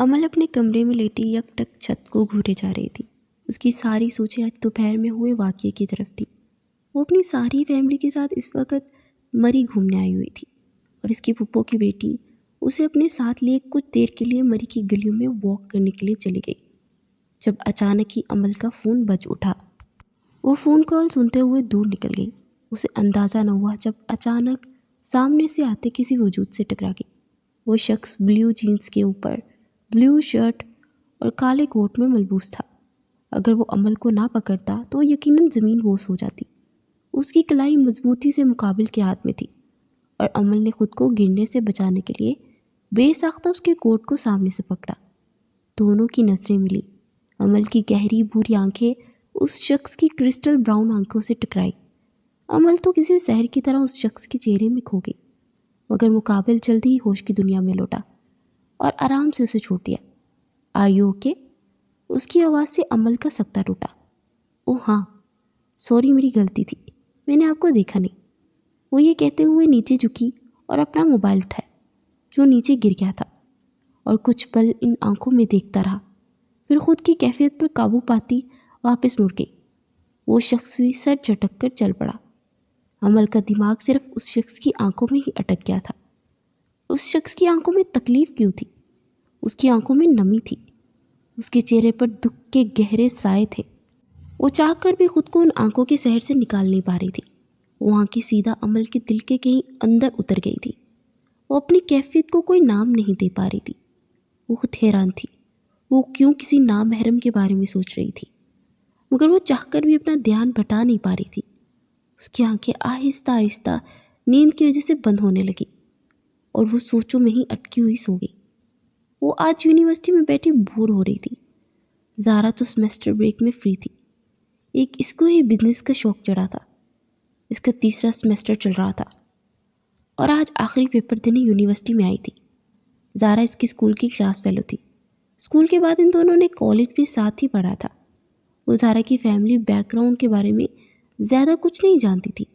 امل اپنے کمرے میں لیٹی یک ٹک چھت کو گھورے جا رہی تھی۔ اس کی ساری سوچیں آج دوپہر میں ہوئے واقعے کی طرف تھی۔ وہ اپنی ساری فیملی کے ساتھ اس وقت مری گھومنے آئی ہوئی تھی اور اس کی پھپھو کی بیٹی اسے اپنے ساتھ لیے کچھ دیر کے لیے مری کی گلیوں میں واک کرنے کے لیے چلی گئی، جب اچانک ہی امل کا فون بج اٹھا۔ وہ فون کال سنتے ہوئے دور نکل گئی۔ اسے اندازہ نہ ہوا جب اچانک سامنے سے آتے کسی وجود سے ٹکرا گئی۔ وہ شخص بلیو جینز کے اوپر بلیو شرٹ اور کالے کوٹ میں ملبوس تھا۔ اگر وہ امل کو نہ پکڑتا تو وہ یقیناً زمین بوس ہو جاتی۔ اس کی کلائی مضبوطی سے مقابل کے ہاتھ میں تھی اور امل نے خود کو گرنے سے بچانے کے لیے بے ساختہ اس کے کوٹ کو سامنے سے پکڑا۔ دونوں کی نظریں ملی۔ امل کی گہری بھوری آنکھیں اس شخص کی کرسٹل براؤن آنکھوں سے ٹکرائی۔ امل تو کسی سحر کی طرح اس شخص کے چہرے میں کھو گئی، مگر مقابل جلدی ہی ہوش کی دنیا میں لوٹا اور آرام سے اسے چھوڑ دیا۔ Are you okay? اس کی آواز سے امل کا سکتہ ٹوٹا۔ اوہ ہاں، سوری، میری غلطی تھی، میں نے آپ کو دیکھا نہیں۔ وہ یہ کہتے ہوئے نیچے جھکی اور اپنا موبائل اٹھایا جو نیچے گر گیا تھا، اور کچھ پل ان آنکھوں میں دیکھتا رہا، پھر خود کی کیفیت پر قابو پاتی واپس مڑ گئی۔ وہ شخص بھی سر جھٹک کر چل پڑا۔ امل کا دماغ صرف اس شخص کی آنکھوں میں ہی اٹک گیا تھا۔ اس شخص کی آنکھوں میں تکلیف کیوں تھی؟ اس کی آنکھوں میں نمی تھی، اس کے چہرے پر دکھ کے گہرے سائے تھے۔ وہ چاہ کر بھی خود کو ان آنکھوں کے سحر سے نکال نہیں پا رہی تھی۔ وہ آنکھیں سیدھا امل کے دل کے کہیں اندر اتر گئی تھی۔ وہ اپنی کیفیت کو کوئی نام نہیں دے پا رہی تھی۔ وہ خود حیران تھی، وہ کیوں کسی نامحرم کے بارے میں سوچ رہی تھی، مگر وہ چاہ کر بھی اپنا دھیان بٹا نہیں پا رہی تھی۔ اس کی آنکھیں آہستہ آہستہ نیند کی وجہ سے بند ہونے لگی اور وہ سوچوں میں ہی اٹکی ہوئی سو گئی۔ وہ آج یونیورسٹی میں بیٹھی بور ہو رہی تھی۔ زارا تو سیمسٹر بریک میں فری تھی۔ ایک اس کو ہی بزنس کا شوق چڑھا تھا۔ اس کا تیسرا سیمسٹر چل رہا تھا اور آج آخری پیپر دینے یونیورسٹی میں آئی تھی۔ زارا اس کی اسکول کی کلاس فیلو تھی۔ اسکول کے بعد ان دونوں نے کالج میں ساتھ ہی پڑھا تھا۔ وہ زارا کی فیملی بیک گراؤنڈ کے بارے میں زیادہ کچھ نہیں جانتی تھی،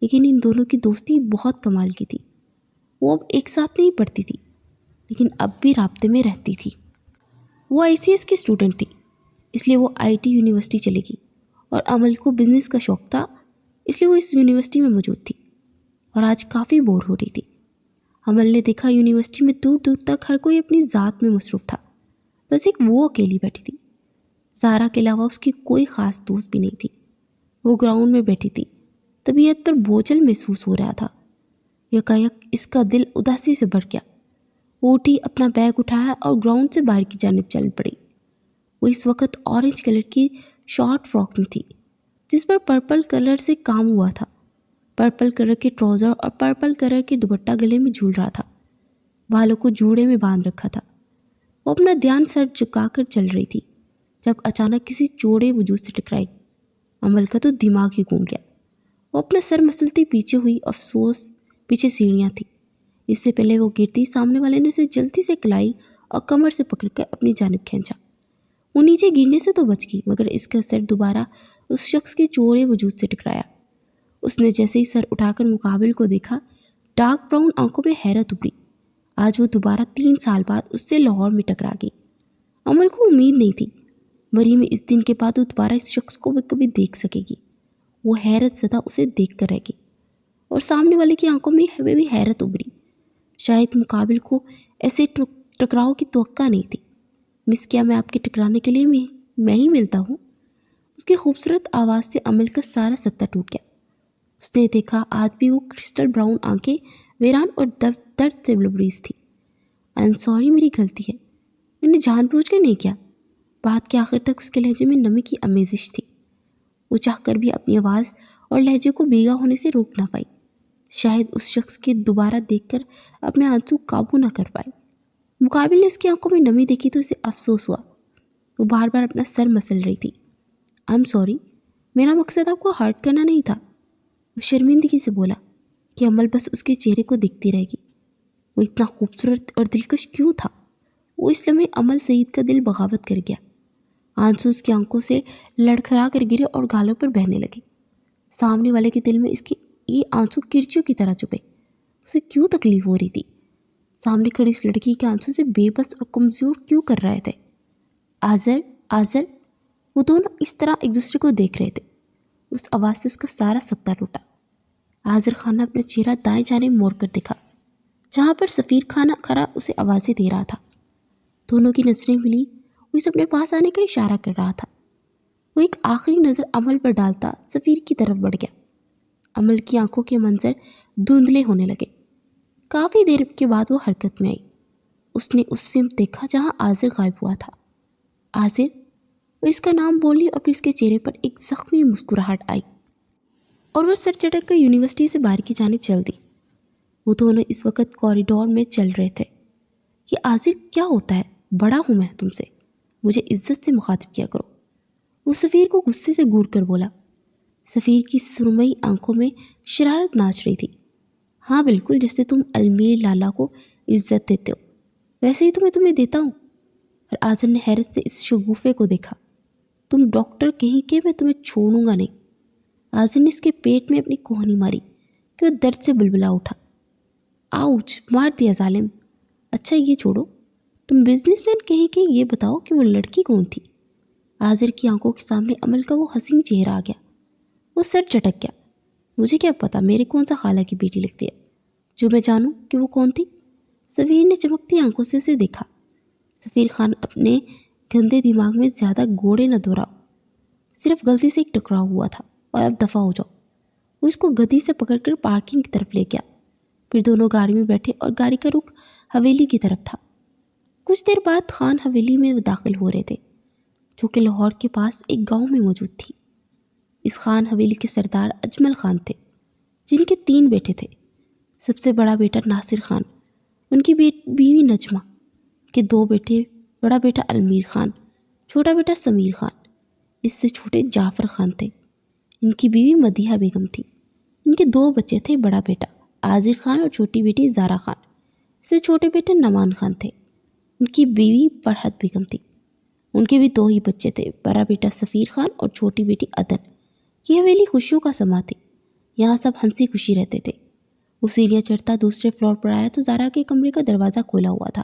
لیکن ان دونوں کی دوستی بہت کمال کی تھی۔ وہ اب ایک ساتھ نہیں پڑھتی تھی، لیکن اب بھی رابطے میں رہتی تھی۔ وہ ICS کی اسٹوڈنٹ تھی، اس لیے وہ IT یونیورسٹی چلے گی، اور امل کو بزنس کا شوق تھا، اس لیے وہ اس یونیورسٹی میں موجود تھی اور آج کافی بور ہو رہی تھی۔ امل نے دیکھا یونیورسٹی میں دور دور تک ہر کوئی اپنی ذات میں مصروف تھا، بس ایک وہ اکیلی بیٹھی تھی۔ زارا کے علاوہ اس کی کوئی خاص دوست بھی نہیں تھی۔ وہ گراؤنڈ میں بیٹھی تھی، طبیعت پر بوجھل محسوس ہو رہا تھا۔ یکایک اس کا دل اداسی سے بھر گیا۔ وہ اٹھی، اپنا بیگ اٹھایا اور گراؤنڈ سے باہر کی جانب چل پڑی۔ وہ اس وقت اورنج کلر کی شارٹ فراک میں تھی جس پر پرپل کلر سے کام ہوا تھا۔ پرپل کلر کے ٹراؤزر اور پرپل کلر کے دوپٹہ گلے میں جھول رہا تھا، بالوں کو جوڑے میں باندھ رکھا تھا۔ وہ اپنا دھیان سر جھکا کر چل رہی تھی جب اچانک کسی چوڑے وجود سے ٹکرائی۔ امل کا تو دماغ ہی گھوم گیا۔ وہ اپنا سر مسلتی پیچھے ہوئی، افسوس پیچھے سیڑھیاں تھیں۔ اس سے پہلے وہ گرتی، سامنے والے نے اسے جلدی سے کلائی اور کمر سے پکڑ کر اپنی جانب کھینچا۔ وہ نیچے گرنے سے تو بچ گئی، مگر اس کا سر دوبارہ اس شخص کے چوڑے وجود سے ٹکرایا۔ اس نے جیسے ہی سر اٹھا کر مقابل کو دیکھا، ڈارک براؤن آنکھوں میں حیرت ابھری۔ آج وہ دوبارہ 3 سال بعد اس سے لاہور میں ٹکرا گئی۔ امل کو امید نہیں تھی مری میں اس دن کے بعد وہ دوبارہ اس شخص کو بھی کبھی دیکھ سکے گی۔ وہ حیرت زدہ اسے دیکھ کر رہ گئی اور سامنے والے کی آنکھوں میں بھی حیرت ابھری۔ شاید مقابل کو ایسے ٹکراؤ کی توقع نہیں تھی۔ مس، کیا میں آپ کے ٹکرانے کے لیے میں ہی ملتا ہوں؟ اس کی خوبصورت آواز سے امل کا سارا سکتہ ٹوٹ گیا۔ اس نے دیکھا آج بھی وہ کرسٹل براؤن آنکھیں ویران اور درد سے لبریز تھی۔ آئی ایم سوری، میری غلطی ہے، میں نے جان بوجھ کر نہیں کیا۔ بات کے آخر تک اس کے لہجے میں نمی کی آمیزش تھی۔ وہ چاہ کر بھی اپنی آواز اور لہجے کو بیگا ہونے سے روک نہ پائی۔ شاید اس شخص کے دوبارہ دیکھ کر اپنے آنسو قابو نہ کر پائے۔ مقابل نے اس کی آنکھوں میں نمی دیکھی تو اسے افسوس ہوا۔ وہ بار بار اپنا سر مسل رہی تھی۔ آئی ایم سوری، میرا مقصد آپ کو ہرٹ کرنا نہیں تھا۔ وہ شرمندگی سے بولا کہ امل بس اس کے چہرے کو دیکھتی رہے گی۔ وہ اتنا خوبصورت اور دلکش کیوں تھا؟ وہ اس لمحے امل سعید کا دل بغاوت کر گیا۔ آنسو اس کی آنکھوں سے لڑکھڑا کر گرے اور گالوں پر بہنے لگے۔ سامنے والے کے دل میں اس کے یہ آنسو کرچیوں کی طرح چپے۔ اسے کیوں تکلیف ہو رہی تھی؟ سامنے کھڑی اس لڑکی کے آنسو سے بے بس اور کمزور کیوں کر رہے تھے؟ آذر، آذر، وہ دونوں اس طرح ایک دوسرے کو دیکھ رہے تھے۔ اس آواز سے اس کا سارا سکتہ ٹوٹا۔ آذر خان نے اپنا چہرہ دائیں جانب موڑ کر دیکھا، جہاں پر سفیر خانہ کھڑا اسے آوازیں دے رہا تھا۔ دونوں کی نظریں ملی، وہ اسے اپنے پاس آنے کا اشارہ کر رہا تھا۔ وہ ایک آخری نظر عمل پر ڈالتا سفیر کی طرف بڑھ گیا۔ عمل کی آنکھوں کے منظر دھندلے ہونے لگے۔ کافی دیر کے بعد وہ حرکت میں آئی۔ اس نے اس سمت دیکھا جہاں آذر غائب ہوا تھا۔ آذر، وہ اس کا نام بولی اور پھر اس کے چہرے پر ایک زخمی مسکراہٹ آئی اور وہ سر چٹک کر یونیورسٹی سے باہر کی جانب چل دی۔ وہ دونوں اس وقت کوریڈور میں چل رہے تھے۔ یہ آذر کیا ہوتا ہے؟ بڑا ہوں میں تم سے، مجھے عزت سے مخاطب کیا کرو۔ وہ سفیر کو غصے سے گھور کر بولا۔ سفیر کی سرمئی آنکھوں میں شرارت ناچ رہی تھی۔ ہاں بالکل، جیسے تم المیر لالا کو عزت دیتے ہو ویسے ہی تمہیں دیتا ہوں۔ اور آذر نے حیرت سے اس شگوفے کو دیکھا۔ تم ڈاکٹر کہیں کہ میں تمہیں چھوڑوں گا نہیں۔ آذر نے اس کے پیٹ میں اپنی کوہنی ماری کہ وہ درد سے بلبلا اٹھا۔ آؤچ، مار دیا ظالم۔ اچھا یہ چھوڑو، تم بزنس مین کہیں کہ یہ بتاؤ کہ وہ لڑکی کون تھی؟ آذر کی آنکھوں کے سامنے عمل کا وہ حسین چہرہ آ گیا۔ وہ سر چٹک گیا۔ مجھے کیا پتا میرے کون سا خالہ کی بیٹی لگتی ہے جو میں جانوں کہ وہ کون تھی؟ سفیر نے چمکتی آنکھوں سے اسے دیکھا۔ سفیر خان، اپنے گندے دماغ میں زیادہ گھوڑے نہ دوہراؤ، صرف غلطی سے ایک ٹکراؤ ہوا تھا اور اب دفع ہو جاؤ۔ وہ اس کو گدی سے پکڑ کر پارکنگ کی طرف لے گیا۔ پھر دونوں گاڑی میں بیٹھے اور گاڑی کا رخ حویلی کی طرف تھا۔ کچھ دیر بعد خان حویلی میں داخل ہو رہے تھے، جو کہ لاہور کے پاس ایک گاؤں میں موجود تھی۔ اس خان حویلی کے سردار اجمل خان تھے، جن کے 3 بیٹے تھے۔ سب سے بڑا بیٹا ناصر خان، ان کی بیوی نجمہ، ان کے 2 بیٹے، بڑا بیٹا المیر خان، چھوٹا بیٹا سمیر خان۔ اس سے چھوٹے جعفر خان تھے، ان کی بیوی مدیحہ بیگم تھی۔ ان کے 2 بچے تھے، بڑا بیٹا عاذر خان اور چھوٹی بیٹی زارا خان۔ اس سے چھوٹے بیٹے نعمان خان تھے، ان کی بیوی فرحت بیگم تھی۔ ان کے بھی 2 ہی بچے تھے، بڑا بیٹا سفیر خان اور چھوٹی بیٹی عدن۔ یہ حویلی خوشیوں کا سما تھی، یہاں سب ہنسی خوشی رہتے تھے۔ وہ سیڑھیاں چڑھتا دوسرے فلور پر آیا تو زارا کے کمرے کا دروازہ کھولا ہوا تھا۔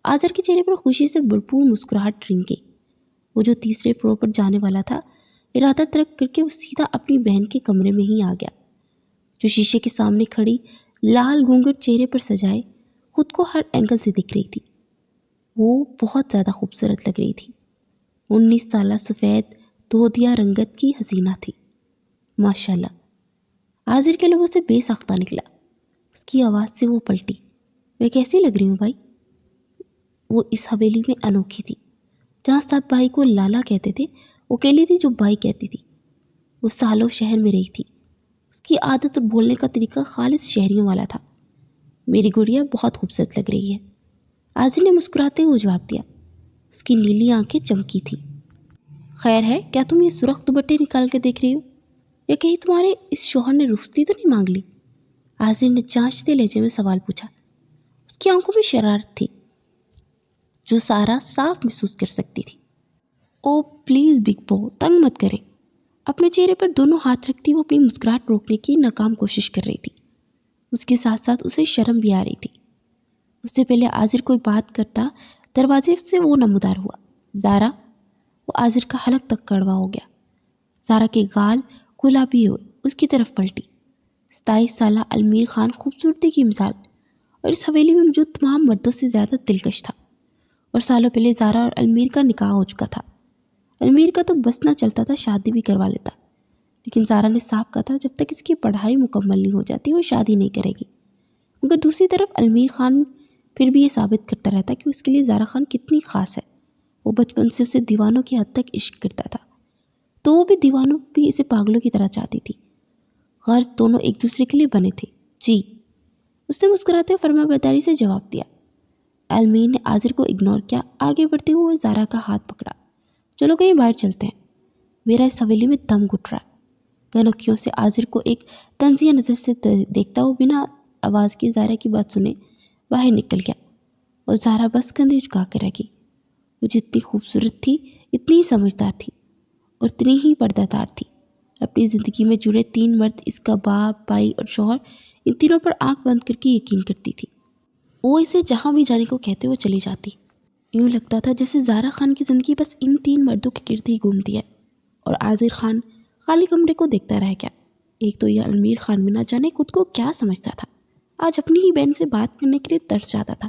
آذر کے چہرے پر خوشی سے بھرپور مسکراہٹ رنگ گئی۔ وہ جو تیسرے فلور پر جانے والا تھا، ارادہ ترک کر کے وہ سیدھا اپنی بہن کے کمرے میں ہی آ گیا، جو شیشے کے سامنے کھڑی لال گھونگھٹ چہرے پر سجائے خود کو ہر اینگل سے دکھ رہی تھی۔ وہ بہت زیادہ خوبصورت لگ رہی تھی۔ 19 سالہ سفید دودھیا رنگت کی حسینہ تھی، ماشاءاللہ۔ آذر کے لبوں سے بے ساختہ نکلا۔ اس کی آواز سے وہ پلٹی۔ میں کیسی لگ رہی ہوں بھائی؟ وہ اس حویلی میں انوکھی تھی، جہاں سب بھائی کو لالا کہتے تھے، وہ اکیلی تھی جو بھائی کہتی تھی۔ وہ سالوں شہر میں رہی تھی، اس کی عادت اور بولنے کا طریقہ خالص شہریوں والا تھا۔ میری گڑیا بہت خوبصورت لگ رہی ہے، آذر نے مسکراتے ہوئے جواب دیا۔ اس کی نیلی آنکھیں چمکی تھیں۔ خیر ہے، کیا تم یہ سرخ دوپٹے نکال کے دیکھ رہی ہو، یا کہیں تمہارے اس شوہر نے رخصتی تو نہیں مانگ لی؟ آذر نے جانچتے لہجے میں سوال پوچھا۔ اس کی آنکھوں میں شرارت تھی، جو سارا صاف محسوس کر سکتی تھی۔ او پلیز بگ برو، تنگ مت کریں۔ اپنے چہرے پر دونوں ہاتھ رکھتی وہ اپنی مسکراہٹ روکنے کی ناکام کوشش کر رہی تھی۔ اس کے ساتھ ساتھ اسے شرم بھی آ رہی تھی۔ اس سے پہلے آذر کوئی بات کرتا دروازے سے وہ نمودار ہوا، زارا۔ وہ آذر کا حلق تک کڑوا ہو گیا۔ زارا کے گال گلابی ہوئے، اس کی طرف پلٹی۔ 27 سالہ المیر خان خوبصورتی کی مثال، اور اس حویلی میں موجود تمام مردوں سے زیادہ دلکش تھا۔ اور سالوں پہلے زارا اور المیر کا نکاح ہو چکا تھا۔ المیر کا تو بس نہ چلتا تھا، شادی بھی کروا لیتا، لیکن زارا نے صاف کہا تھا جب تک اس کی پڑھائی مکمل نہیں ہو جاتی وہ شادی نہیں کرے گی۔ مگر دوسری طرف المیر خان پھر بھی یہ ثابت کرتا رہتا کہ اس کے لیے زارا خان کتنی خاص ہے۔ وہ بچپن سے اسے دیوانوں کی حد تک عشق کرتا تھا، تو وہ بھی دیوانوں بھی اسے پاگلوں کی طرح چاہتی تھی۔ غرض دونوں ایک دوسرے کے لیے بنے تھے۔ جی، اس نے مسکراتے ہوئے فرما برداری سے جواب دیا۔ المیر نے آذر کو اگنور کیا، آگے بڑھتے ہوئے زارا کا ہاتھ پکڑا۔ چلو کہیں باہر چلتے ہیں، میرا اس حویلی میں دم گھٹ رہا ہے۔ گنکھیوں سے آذر کو ایک طنزیہ نظر سے دیکھتا وہ بنا آواز کی زارا کی بات سنے باہر نکل گیا، اور زارا بس کندھے جھکا کر رہ گئی۔ وہ جتنی خوبصورت تھی اتنی ہی سمجھدار تھی، اور اتنی ہی پردہ دار تھی۔ اپنی زندگی میں جڑے 3 مرد، اس کا باپ، بھائی اور شوہر، ان تینوں پر آنکھ بند کر کے یقین کرتی تھی۔ وہ اسے جہاں بھی جانے کو کہتے وہ چلی جاتی۔ یوں لگتا تھا جیسے زہرا خان کی زندگی بس ان 3 مردوں کے گرد ہی گھومتی ہے اور عاذر خان خالی کمرے کو دیکھتا رہ گیا۔ ایک تو یہ امیر خان بھی نہ جانے خود کو کیا سمجھتا تھا، آج اپنی ہی بہن سے بات کرنے کے لیے ترس جاتا تھا۔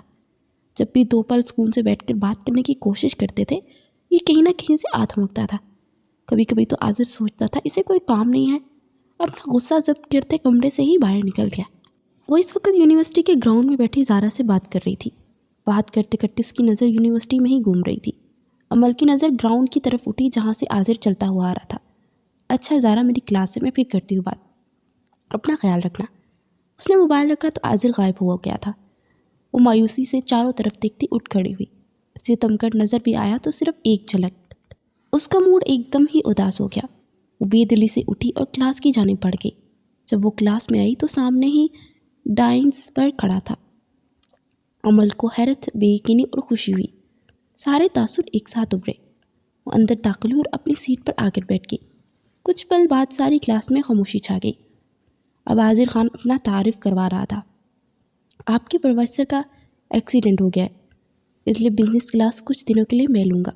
جب بھی 2 پل سکون سے بیٹھ کر بات کرنے کی کوشش کرتے تھے یہ کہیں نہ کہیں سے آتھمکتا تھا۔ کبھی کبھی تو عاذر سوچتا تھا اسے کوئی کام نہیں ہے، اپنا غصہ ضبط کرتے کمرے سے ہی باہر نکل گیا۔ وہ اس وقت یونیورسٹی کے گراؤنڈ میں بیٹھی زارا سے بات کر رہی تھی۔ بات کرتے کرتے اس کی نظر یونیورسٹی میں ہی گھوم رہی تھی۔ عمل کی نظر گراؤنڈ کی طرف اٹھی جہاں سے عاذر چلتا ہوا آ رہا تھا۔ اچھا زارا میری کلاس ہے، میں پھر کرتی ہوں بات، اپنا خیال رکھنا۔ اس نے موبائل رکھا تو عاذر غائب ہو گیا تھا۔ وہ مایوسی سے چاروں طرف دیکھتی اٹھ کھڑی ہوئی۔ اسے تمکڑ نظر بھی آیا تو صرف ایک جھلک۔ اس کا موڈ ایک دم ہی اداس ہو گیا۔ وہ بے دلی سے اٹھی اور کلاس کی جانب بڑھ گئی۔ جب وہ کلاس میں آئی تو سامنے ہی ڈائنس پر کھڑا تھا۔ عمل کو حیرت، بے یقینی اور خوشی ہوئی، سارے تاثر ایک ساتھ ابھرے۔ وہ اندر داخل ہوئی اور اپنی سیٹ پر آ کر بیٹھ گئی۔ کچھ پل بعد ساری کلاس میں خاموشی چھا گئی۔ اب عاذر خان اپنا تعارف کروا رہا تھا۔ آپ کے پروفیسر کا ایکسیڈنٹ ہو گیا ہے، اس لیے بزنس کلاس کچھ دنوں کے لیے میں لوں گا۔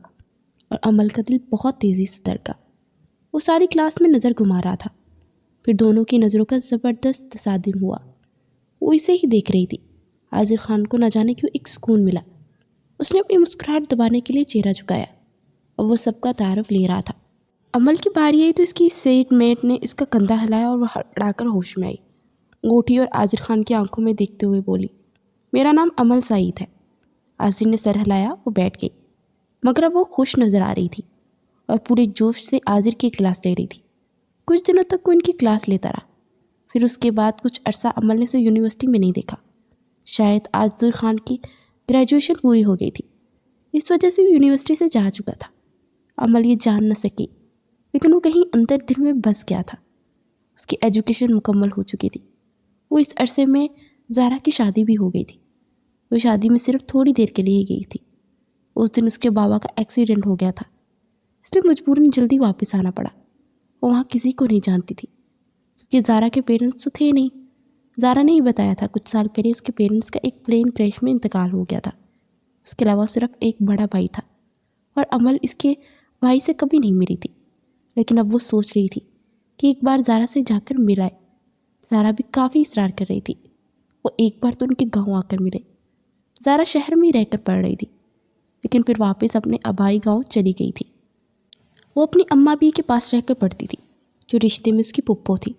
اور عمل کا دل بہت تیزی سے دھڑکا۔ وہ ساری کلاس میں نظر گھما رہا تھا، پھر دونوں کی نظروں کا زبردست تصادم ہوا۔ وہ اسے ہی دیکھ رہی تھی۔ عاذر خان کو نہ جانے کیوں ایک سکون ملا۔ اس نے اپنی مسکراہٹ دبانے کے لیے چہرہ جھکایا اور وہ سب کا تعارف لے رہا تھا۔ عمل کی باری آئی تو اس کی سیٹ میٹ نے اس کا کندھا ہلایا اور وہ ہڑا کر ہوش میں آئی۔ انگوٹھی اور عاذر خان کی آنکھوں میں دیکھتے ہوئے بولی، میرا نام عمل سعید ہے۔ عاذر نے سر ہلایا، وہ بیٹھ گئی، مگر اب وہ خوش نظر آ رہی تھی اور پورے جوش سے عاذر کی کلاس لے رہی تھی۔ کچھ دنوں تک وہ ان کی کلاس لیتا رہا، پھر اس کے بعد کچھ عرصہ عمل نے اسے یونیورسٹی میں نہیں دیکھا۔ شاید عاذر خان کی گریجویشن پوری ہو گئی تھی، اس وجہ سے وہ یونیورسٹی سے جا چکا تھا۔ عمل یہ جان نہ سکی، لیکن وہ کہیں اندر دل میں بس گیا تھا۔ اس کی ایجوکیشن مکمل ہو چکی تھی۔ وہ اس عرصے میں زہرا کی شادی بھی ہو گئی تھی۔ وہ شادی میں صرف تھوڑی دیر کے لیے ہی گئی تھی۔ اس دن اس کے بابا کا ایکسیڈنٹ ہو گیا تھا، اس لیے مجبوراً جلدی واپس آنا پڑا۔ وہ وہاں کسی کو نہیں جانتی تھی کیونکہ زہرا کے پیرنٹس تو تھے نہیں۔ زہرا نے ہی بتایا تھا کچھ سال پہلے اس کے پیرنٹس کا ایک پلین کریش میں انتقال ہو گیا تھا۔ اس کے علاوہ صرف ایک بڑا بھائی تھا اور عمل اس کے بھائی سے کبھی نہیں ملی تھی، لیکن اب وہ سوچ رہی تھی کہ ایک بار زہرا سے جا کر ملائے۔ زہرا بھی کافی اصرار کر رہی تھی، وہ ایک بار تو ان کے گاؤں آ کر ملے۔ زہرا شہر میں ہی رہ کر پڑھ رہی تھی، لیکن پھر واپس اپنے آبائی گاؤں چلی گئی تھی۔ وہ اپنی اماں بھی کے پاس رہ کر پڑھتی تھی، جو رشتے میں اس کی پھپھو تھی۔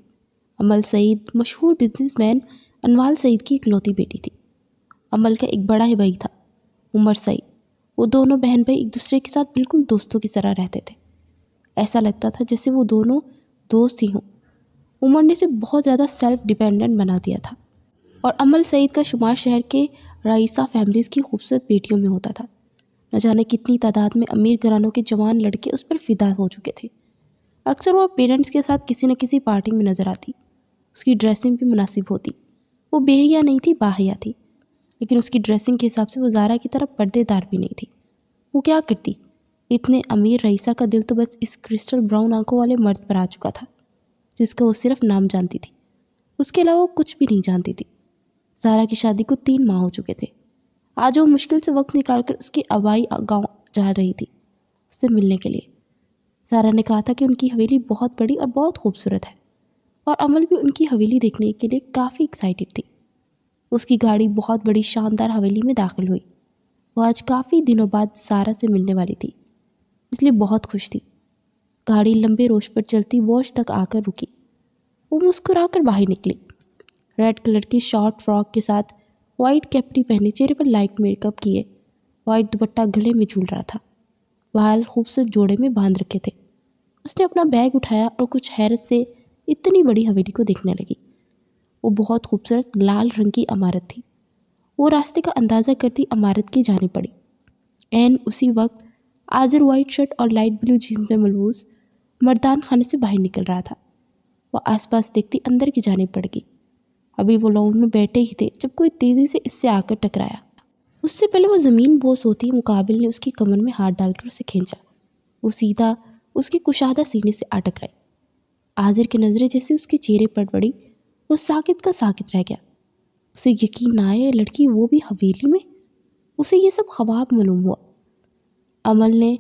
عمل سعید مشہور بزنس مین انوال سعید کی اکلوتی بیٹی تھی۔ عمل کا ایک بڑا ہی بھائی تھا، عمر سعید۔ وہ دونوں بہن بھائی ایک دوسرے کے ساتھ بالکل دوستوں کی طرح رہتے تھے۔ ایسا لگتا تھا جیسے وہ دونوں دوست ہی ہوں۔ عمر نے اسے بہت زیادہ سیلف ڈیپینڈنٹ بنا دیا تھا اور عمل سعید کا شمار شہر کے رئیسہ فیملیز کی خوبصورت بیٹیوں میں ہوتا تھا۔ نہ جانے کتنی تعداد میں امیر گھرانوں کے جوان لڑکے اس پر فدا ہو چکے تھے۔ اکثر وہ پیرنٹس کے ساتھ کسی نہ کسی پارٹی میں نظر آتی۔ اس کی ڈریسنگ بھی مناسب ہوتی۔ وہ بے حیا نہیں تھی، باحیا تھی، لیکن اس کی ڈریسنگ کے حساب سے وہ زہرا کی طرح پردے دار بھی نہیں تھی۔ وہ کیا کرتی؟ اتنے امیر رئیسہ کا دل تو بس اس کرسٹل براؤن آنکھوں والے مرد پر آ چکا تھا جس کا وہ صرف نام جانتی تھی، اس کے علاوہ وہ کچھ بھی نہیں جانتی تھی۔ زہرا کی شادی کو 3 ماہ ہو چکے تھے۔ آج وہ مشکل سے وقت نکال کر اس کے آبائی گاؤں جا رہی تھی اس سے ملنے کے لیے۔ زہرا نے کہا تھا کہ ان کی حویلی بہت بڑی اور بہت خوبصورت ہے اور عمل بھی ان کی حویلی دیکھنے کے لیے کافی ایکسائٹیڈ تھی۔ اس کی گاڑی بہت بڑی شاندار حویلی میں داخل ہوئی۔ وہ آج کافی دنوں بعد زہرا سے ملنے والی تھی، اس لیے بہت خوش تھی۔ گاڑی لمبے روش پر چلتی واش تک آ کر رکی۔ وہ مسکرا کر باہر نکلی، ریڈ کلر کی شارٹ فراک کے ساتھ وائٹ کیپری پہنے، چہرے پر لائٹ میک اپ کیے، وائٹ دوپٹہ گلے میں جھول رہا تھا، بال خوبصورت جوڑے میں باندھ رکھے تھے۔ اس نے اپنا بیگ اٹھایا اور کچھ حیرت سے اتنی بڑی حویلی کو دیکھنے لگی۔ وہ بہت خوبصورت لال رنگ کی عمارت تھی۔ وہ راستے کا اندازہ کرتی عمارت کی جانب پڑی۔ عین اسی وقت عاذر وائٹ شرٹ اور لائٹ بلو جینس میں ملبوس مردان خانے سے باہر نکل رہا تھا۔ وہ آس پاس دیکھتی اندر کی جانب بڑھ گئی۔ ابھی وہ لان میں بیٹھے ہی تھے جب کوئی تیزی سے اس سے آ کر ٹکرایا۔ اس سے پہلے وہ زمین بوس ہوتی مقابل نے اس کی کمر میں ہاتھ ڈال کر اسے کھینچا۔ وہ سیدھا اس کے کشادہ سینے سے آ ٹکرائی۔ عاذر کی نظریں جیسے اس کے چہرے پر پڑی، وہ ساکت کا ساکت رہ گیا۔ اسے یقین نہ آیا لڑکی وہ بھی حویلی میں. اسے یہ سب خواب معلوم ہوا. عمل نے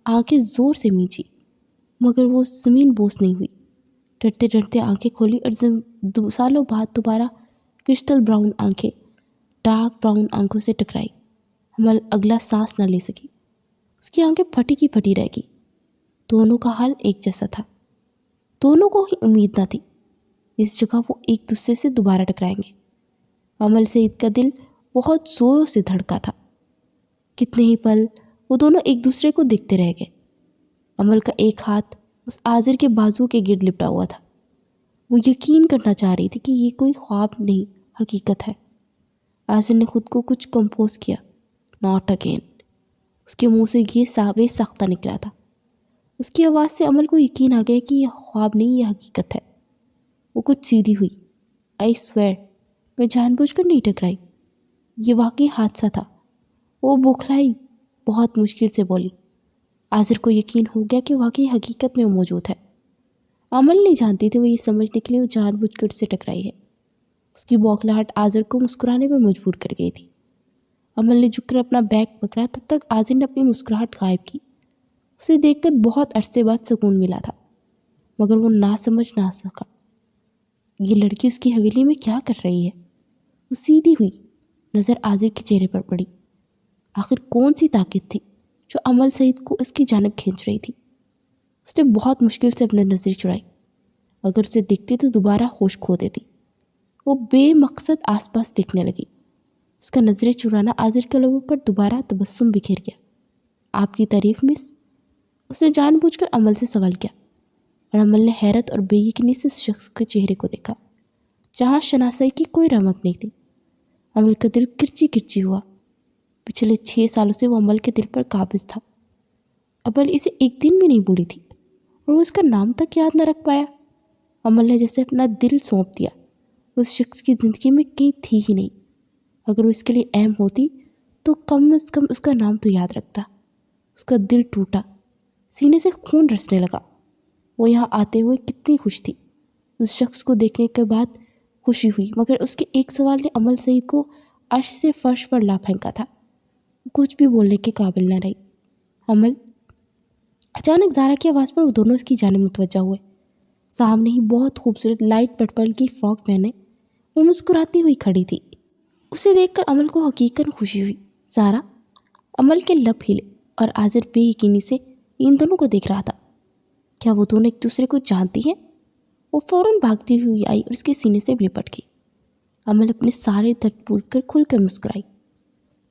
آنکھیں زور سے مینچی مگر وہ زمین بوس نہیں ہوئی. ڈرتے ڈرتے آنکھیں کھولی اور سالوں بعد دوبارہ کرسٹل براؤن آنکھیں ڈارک براؤن آنکھوں سے ٹکرائی. عمل اگلا سانس نہ لے سکی. اس کی آنکھیں پھٹی کی پھٹی رہ گئی. دونوں کا حال ایک جیسا تھا. دونوں کو ہی امید نہ تھی اس جگہ وہ ایک دوسرے سے دوبارہ ٹکرائیں گے. عمل سعید کا دل بہت زوروں سے دھڑکا تھا. کتنے ہی پل وہ دونوں ایک دوسرے کو دیکھتے رہ گئے. عمل کا ایک ہاتھ اس عازر کے بازو کے گرد لپٹا ہوا تھا. وہ یقین کرنا چاہ رہی تھی کہ یہ کوئی خواب نہیں حقیقت ہے. عازر نے خود کو کچھ کمپوز کیا. Not again. اس کے منہ سے یہ ساختہ نکلا تھا. اس کی آواز سے عمل کو یقین آ گیا کہ یہ خواب نہیں یہ حقیقت ہے. وہ کچھ سیدھی ہوئی. آئی سویر میں جان بوجھ کر نہیں ٹکرائی. یہ واقعی حادثہ تھا. وہ بوکھلائی بہت مشکل سے بولی. عازر کو یقین ہو گیا کہ واقعی حقیقت میں وہ موجود ہے. عمل نہیں جانتی تھی وہ یہ سمجھنے کے لیے وہ جان بوجھ کر سے ٹکرائی ہے. اس کی بوکھلاہٹ عازر کو مسکرانے پر مجبور کر گئی تھی. عمل نے جھک کر اپنا بیگ پکڑا. تب تک عازر نے اپنی مسکراہٹ غائب کی. اسے دیکھ کر بہت عرصے بعد سکون ملا تھا مگر وہ نہ سمجھ نہ سکا یہ لڑکی اس کی حویلی میں کیا کر رہی ہے. وہ سیدھی ہوئی. نظر عازر کے چہرے پر پڑی. آخر کون سی طاقت تھی جو عمل سعید کو اس کی جانب کھینچ رہی تھی. اس نے بہت مشکل سے اپنے نظر چڑھائی. اگر اسے دیکھتی تو دوبارہ ہوش کھو دیتی. وہ بے مقصد آس پاس دیکھنے لگی. اس کا نظریں چرانا عازر کے لبوں پر دوبارہ تبسم بکھیر گیا. آپ کی تعریف مس. اس نے جان بوجھ کر عمل سے سوال کیا اور عمل نے حیرت اور بے یقینی سے اس شخص کے چہرے کو دیکھا جہاں شناسائی کی کوئی رمق نہیں تھی. عمل کا دل کرچی کرچی ہوا. پچھلے 6 سالوں سے وہ عمل کے دل پر قابض تھا. عمل اسے ایک دن بھی نہیں بولی تھی اور وہ اس کا نام تک یاد نہ رکھ پایا. عمل نے جیسے اپنا دل سونپ دیا. اس شخص کی زندگی میں کہیں تھی ہی نہیں. اگر وہ اس کے لیے اہم ہوتی تو کم از کم اس کا نام تو یاد رکھتا. اس کا دل ٹوٹا. سینے سے خون رسنے لگا. وہ یہاں آتے ہوئے کتنی خوش تھی. اس شخص کو دیکھنے کے بعد خوشی ہوئی مگر اس کے ایک سوال نے عمل سعید کو عرش سے فرش پر لا پھینکا تھا. کچھ بھی بولنے کے قابل نہ رہی. عمل. اچانک زارا کی آواز پر وہ دونوں اس کی جانب متوجہ ہوئے. سامنے ہی بہت خوبصورت لائٹ پرپل کی فراک پہنے وہ مسکراتی ہوئی کھڑی تھی. اسے دیکھ کر عمل کو حقیقتاً خوشی ہوئی. زارا. عمل کے لب ہلے اور عازر بے یقینی سے ان دونوں کو دیکھ رہا تھا. کیا وہ دونوں ایک دوسرے کو جانتی ہیں؟ وہ فوراً بھاگتی ہوئی آئی اور اس کے سینے سے لپٹ گئی. عمل اپنے سارے درد بھول کر کھل کر مسکرائی.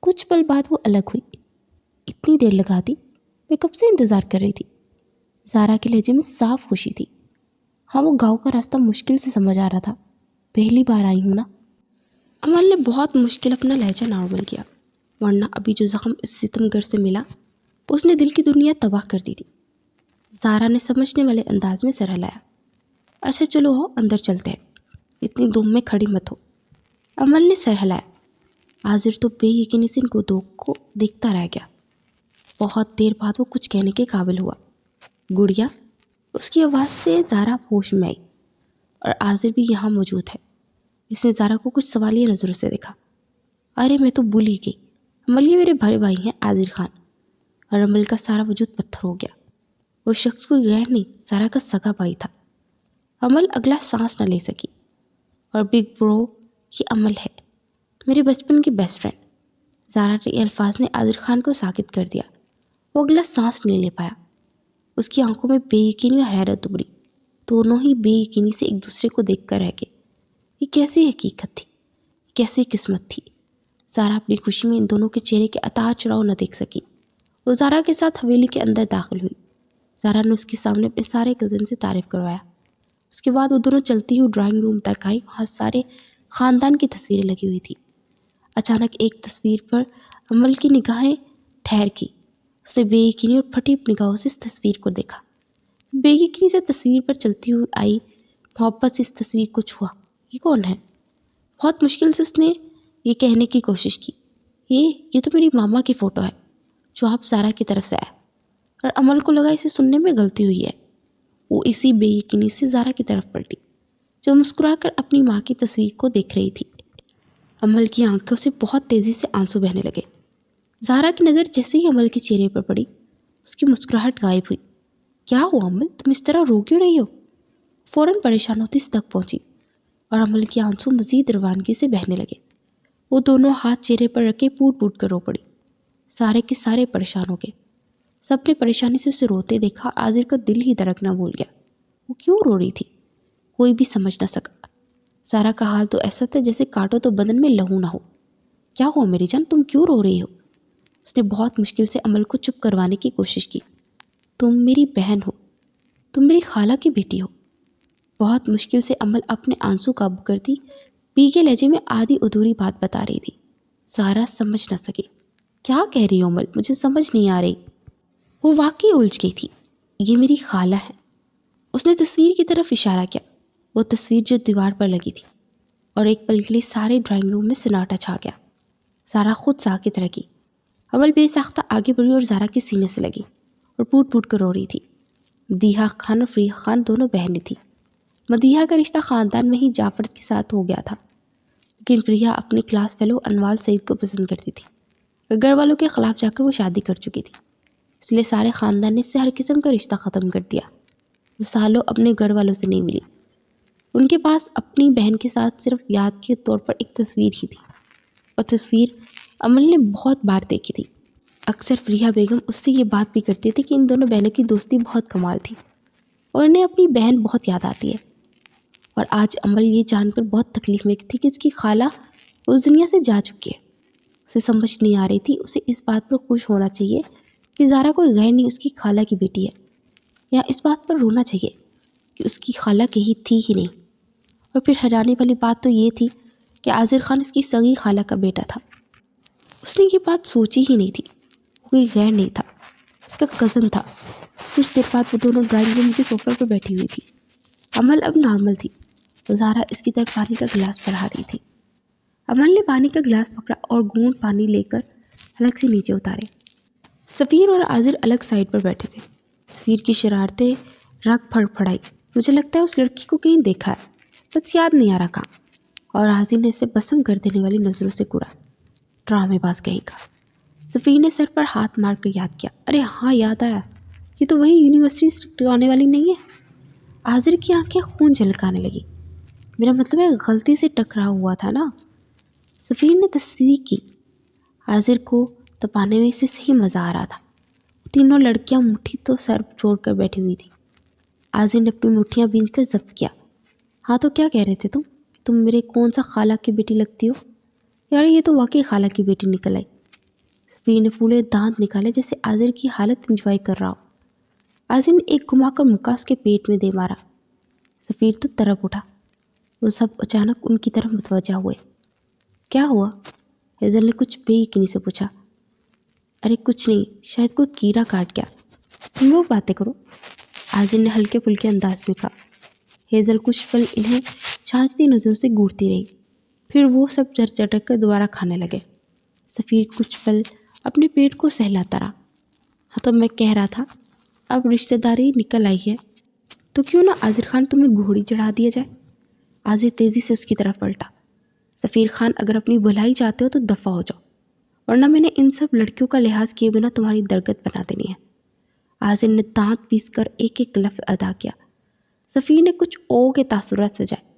کچھ پل بعد وہ الگ ہوئی. اتنی دیر لگا دی. میں کب سے انتظار کر رہی تھی. زارا کے لہجے میں صاف خوشی تھی. ہاں وہ گاؤں کا راستہ مشکل سے سمجھ آ رہا تھا. پہلی بار آئی ہوں نا. عمل نے بہت مشکل اپنا لہجہ نارمل کیا ورنہ ابھی جو زخم اس ستم گر سے ملا اس نے دل کی دنیا تباہ کر دی تھی. زارا نے سمجھنے والے انداز میں سر ہلایا. اچھا چلو ہو اندر چلتے ہیں. اتنی دم میں کھڑی مت ہو. عمل نے سر ہلایا. عازر تو بے یقینی سے ان کو دو کو دیکھتا رہ گیا. بہت دیر بعد وہ کچھ کہنے کے قابل ہوا. گڑیا. اس کی آواز سے زارا ہوش میں آئی. اور عازر بھی یہاں موجود ہے. اس نے زارا کو کچھ سوالیہ نظروں سے دیکھا. ارے میں تو بھول ہی گئی. عمل یہ میرے بڑے بھائی ہیں عازر خان. اور عمل کا سارا وجود پتھر ہو گیا. وہ شخص کوئی غیر نہیں زارا کا سگا بھائی تھا. عمل اگلا سانس نہ لے سکی. اور بگ برو یہ عمل ہے میرے بچپن کی بیسٹ فرینڈ. زارا کے الفاظ نے عازر خان کو ساکت کر دیا. وہ اگلا سانس نہیں لے پایا. اس کی آنکھوں میں بے یقینی اور حیرت ابھری. دونوں ہی بے یقینی سے ایک دوسرے کو دیکھ کر رہ گئے. یہ کیسی حقیقت تھی. کیسی قسمت تھی. زارا اپنی خوشی میں ان دونوں کے چہرے کے اتار چڑھاؤ نہ دیکھ سکی. وہ زارا کے ساتھ حویلی کے اندر داخل ہوئی. زارا نے اس کے سامنے اپنے سارے کزن سے تعارف کروایا. اس کے بعد وہ دونوں چلتی ہوئی ڈرائنگ روم تک آئی. وہاں سارے خاندان کی تصویریں لگی ہوئی تھی. اچانک ایک تصویر پر عمل کی نگاہیں ٹھہر کی. اس نے بے یقینی اور پھٹی نگاہوں سے اس تصویر کو دیکھا. بے یقینی سے تصویر پر چلتی ہوئی آئی. محبت سے اس تصویر کو چھوا. یہ کون ہے؟ بہت مشکل سے اس نے یہ کہنے کی کوشش کی. یہ تو میری ماما کی فوٹو ہے جو آپ زارا کی طرف سے آیا. اور عمل کو لگا اسے سننے میں غلطی ہوئی ہے. وہ اسی بے یقینی سے زارا کی طرف پلٹی جو مسکرا کر اپنی ماں کی تصویر کو دیکھ رہی تھی. عمل کی آنکھوں سے بہت تیزی سے آنسو بہنے لگے۔ زہرا کی نظر جیسے ہی عمل کے چہرے پر پڑی، اس کی مسکراہٹ غائب ہوئی۔ کیا ہوا عمل، تم اس طرح رو کیوں رہی ہو؟ فوراً پریشان ہوتی اس تک پہنچی اور عمل کے آنسو مزید روانگی سے بہنے لگے۔ وہ دونوں ہاتھ چہرے پر رکھے پوٹ پوٹ کر رو پڑی۔ سارے کے سارے پریشان ہو گئے۔ سب نے پریشانی سے اسے روتے دیکھا۔ عاذر کا دل ہی دھڑکنا بھول گیا۔ وہ کیوں رو رہی تھی؟ کوئی بھی سمجھ نہ سکا۔ زہرا کا حال تو ایسا تھا جیسے کاٹو تو بدن میں لہو نہ ہو۔ کیا ہوا میری جان، تم کیوں رو رہی ہو؟ اس نے بہت مشکل سے عمل کو چپ کروانے کی کوشش کی۔ تم میری بہن ہو، تم میری خالہ کی بیٹی ہو۔ بہت مشکل سے عمل اپنے آنسو قابو کرتی بھیگے لہجے میں آدھی ادھوری بات بتا رہی تھی۔ زہرا سمجھ نہ سکی۔ کیا کہہ رہی ہو عمل، مجھے سمجھ نہیں آ رہی۔ وہ واقعی الجھ گئی تھی۔ یہ میری خالہ ہے۔ اس نے تصویر کی طرف اشارہ کیا، وہ تصویر جو دیوار پر لگی تھی، اور ایک پل کے لیے سارے ڈرائنگ روم میں سناٹا چھا گیا۔ زہرا خود ساکت رہ گئی۔ عمل بے ساختہ آگے بڑھی اور زہرا کے سینے سے لگی اور پوٹ پوٹ کر رو رہی تھی۔ مدیحہ خان اور فریحہ خان دونوں بہنیں تھیں۔ مدیحہ کا رشتہ خاندان میں ہی جعفر کے ساتھ ہو گیا تھا، لیکن فریحہ اپنے کلاس فیلو انوال سعید کو پسند کرتی تھی اور گھر والوں کے خلاف جا کر وہ شادی کر چکی تھی۔ اس لیے سارے خاندان نے اس سے ہر قسم کا رشتہ ختم کر دیا۔ وہ سالوں اپنے گھر والوں سے نہیں ملی۔ ان کے پاس اپنی بہن کے ساتھ صرف یاد کے طور پر ایک تصویر ہی تھی، اور تصویر عمل نے بہت بار دیکھی تھی۔ اکثر فریحہ بیگم اس سے یہ بات بھی کرتی تھی کہ ان دونوں بہنوں کی دوستی بہت کمال تھی اور انہیں اپنی بہن بہت یاد آتی ہے۔ اور آج عمل یہ جان کر بہت تکلیف میں تھی کہ اس کی خالہ اس دنیا سے جا چکی ہے۔ اسے سمجھ نہیں آ رہی تھی اسے اس بات پر خوش ہونا چاہیے کہ زہرا کوئی غیر نہیں اس کی خالہ کی بیٹی ہے، یا اس بات پر رونا چاہیے کہ اس کی خالہ کہیں تھی ہی نہیں۔ اور پھر حیرانی والی بات تو یہ تھی کہ عاذر خان اس کی سگی خالہ کا بیٹا تھا۔ اس نے یہ بات سوچی ہی نہیں تھی۔ وہ کوئی غیر نہیں تھا، اس کا کزن تھا۔ کچھ دیر بعد وہ دونوں ڈرائنگ روم کے صوفے پر بیٹھی ہوئی تھی۔ عمل اب نارمل تھی، تو زہرا اس کی طرف پانی کا گلاس بڑھا رہی تھی۔ عمل نے پانی کا گلاس پکڑا اور گھونٹ پانی لے کر حلق سے نیچے اتارے۔ سفیر اور عاذر الگ سائڈ پر بیٹھے تھے۔ سفیر کی شرارتیں رگ پھڑ پھڑائی۔ مجھے لگتا ہے اس لڑکی کو کہیں دیکھا ہے، بس یاد نہیں آ رہا کہاں۔ اور عاذر نے اسے بسم کر دینے والی نظروں سے کوڑا۔ ڈرامے باز کہیں کا۔ سفیر نے سر پر ہاتھ مار کر یاد کیا۔ ارے ہاں، یاد آیا، یہ تو وہی یونیورسٹی سے ٹکرانے والی نہیں ہے۔ عاذر کی آنکھیں خون جھلکانے لگی۔ میرا مطلب ہے غلطی سے ٹکرا ہوا تھا نا؟ سفیر نے تصدیق کی۔ عاذر کو تپانے میں اسے صحیح مزہ آ رہا تھا۔ تینوں لڑکیاں مٹھی تو سر جوڑ کر بیٹھی ہوئی تھی۔ عاذر نے اپنی مٹھیاں بھینج کر ضبط کیا۔ ہاں تو کیا کہہ رہے تھے تم میرے کون سا خالہ کی بیٹی لگتی ہو؟ یار یہ تو واقعی خالہ کی بیٹی نکل آئی۔ سفیر نے پورے دانت نکالے جیسے عاذر کی حالت انجوائے کر رہا ہو۔ عاذر نے ایک گھما کر مکہ اس کے پیٹ میں دے مارا۔ سفیر تو تڑپ اٹھا۔ وہ سب اچانک ان کی طرف متوجہ ہوئے۔ کیا ہوا؟ ہیزل نے کچھ بے یقینی سے پوچھا۔ ارے کچھ نہیں، شاید کوئی کیڑا کاٹ گیا۔ تم لوگ باتیں کرو، عاذر نے ہلکے پھلکے انداز میں کہا۔ ہیزل کچھ پل انہیں چھانچتی نظروں سے گھورتی رہی، پھر وہ سب چر چٹک کر دوبارہ کھانے لگے۔ سفیر کچھ پل اپنے پیٹ کو سہلاتا رہا۔ ہاں تو میں کہہ رہا تھا، اب رشتہ داری نکل آئی ہے تو کیوں نہ عاذر خان تمہیں گھوڑی چڑھا دیا جائے؟ عاذر تیزی سے اس کی طرف پلٹا۔ سفیر خان، اگر اپنی بھلائی چاہتے ہو تو دفع ہو جاؤ، ورنہ میں نے ان سب لڑکیوں کا لحاظ کیے بنا تمہاری درگت بنا دینی ہے۔ عاذر نے دانت پیس کر ایک ایک لفظ ادا کیا۔ سفیر نے کچھ او کے تاثرات سجائے۔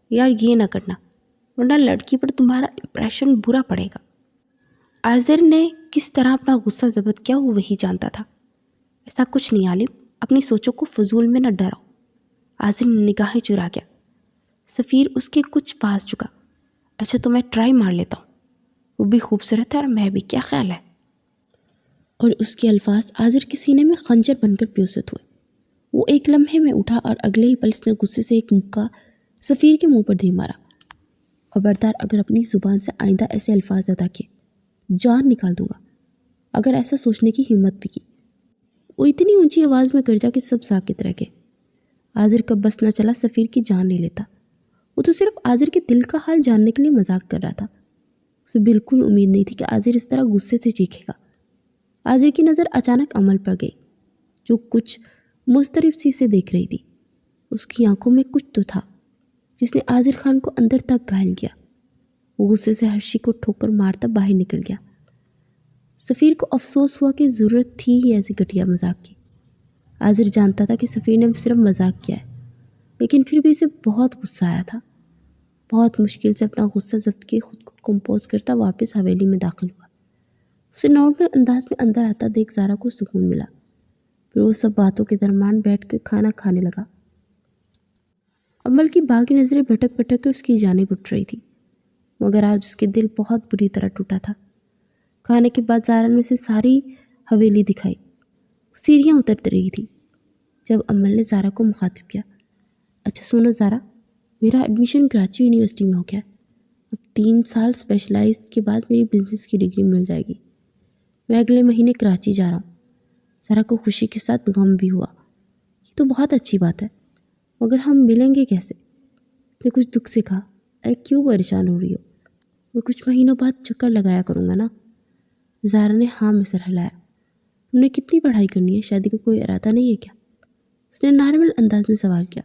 یار یہ نہ کرنا، ورنہ لڑکی پر تمہارا امپریشن برا پڑے گا۔ عاذر نے کس طرح اپنا غصہ ضبط کیا وہ وہی جانتا تھا۔ ایسا کچھ نہیں عالم، اپنی سوچوں کو فضول میں نہ ڈراؤ۔ عاذر نے نگاہیں چرا گیا۔ سفیر اس کے کچھ پاس جھکا۔ اچھا تو میں ٹرائی مار لیتا ہوں، وہ بھی خوبصورت ہے اور میں بھی، کیا خیال ہے؟ اور اس کے الفاظ عاذر کے سینے میں خنجر بن کر پیوست ہوئے۔ وہ ایک لمحے میں اٹھا اور اگلے ہی پل اس نے غصے سے ایک مکہ سفیر کے منہ پر دے مارا۔ خبردار، اگر اپنی زبان سے آئندہ ایسے الفاظ ادا کیے جان نکال دوں گا۔ اگر ایسا سوچنے کی ہمت بھی کی۔ وہ اتنی اونچی آواز میں گرجا کہ سب ساکت رہ گئے۔ عاذر کا بس نہ چلا سفیر کی جان لے لیتا۔ وہ تو صرف عاذر کے دل کا حال جاننے کے لیے مذاق کر رہا تھا۔ اسے بالکل امید نہیں تھی کہ عاذر اس طرح غصے سے چیخے گا۔ عاذر کی نظر اچانک عمل پر گئی، جو کچھ مضطرب سی سے دیکھ رہی تھی۔ اس کی آنکھوں میں کچھ تو تھا جس نے عاذر خان کو اندر تک گھائل کیا۔ وہ غصے سے ہرشی کو ٹھوکر مارتا باہر نکل گیا۔ سفیر کو افسوس ہوا کہ ضرورت تھی ہی ایسی گھٹیا مذاق کی۔ عاذر جانتا تھا کہ سفیر نے صرف مذاق کیا ہے، لیکن پھر بھی اسے بہت غصہ آیا تھا۔ بہت مشکل سے اپنا غصہ ضبط کے خود کو کمپوز کرتا واپس حویلی میں داخل ہوا۔ اسے نارمل انداز میں اندر آتا دیکھ زارا کو سکون ملا۔ پھر وہ سب باتوں کے درمیان بیٹھ کر کھانا کھانے لگا۔ عمل کی باغی نظریں بھٹک بھٹک کر اس کی جانب اٹھ رہی تھی، مگر آج اس کے دل بہت بری طرح ٹوٹا تھا۔ کھانے کے بعد زارا نے اسے ساری حویلی دکھائی۔ سیڑھیاں اتر رہی تھی جب عمل نے زارا کو مخاطب کیا، اچھا سنو زارا، میرا ایڈمیشن کراچی یونیورسٹی میں ہو گیا۔ اب 3 سال اسپیشلائزڈ کے بعد میری بزنس کی ڈگری مل جائے گی۔ میں اگلے مہینے کراچی جا رہا ہوں۔ زارا کو خوشی کے ساتھ غم بھی ہوا۔ یہ تو بہت اچھی بات ہے، مگر ہم ملیں گے کیسے؟ اس نے کچھ دکھ سے کہا، اے کیوں پریشان ہو رہی ہو؟ میں کچھ مہینوں بعد چکر لگایا کروں گا نا۔ زارا نے ہاں میں سر ہلایا۔ تم نے کتنی پڑھائی کرنی ہے؟ شادی کا کوئی ارادہ نہیں ہے کیا؟ اس نے نارمل انداز میں سوال کیا۔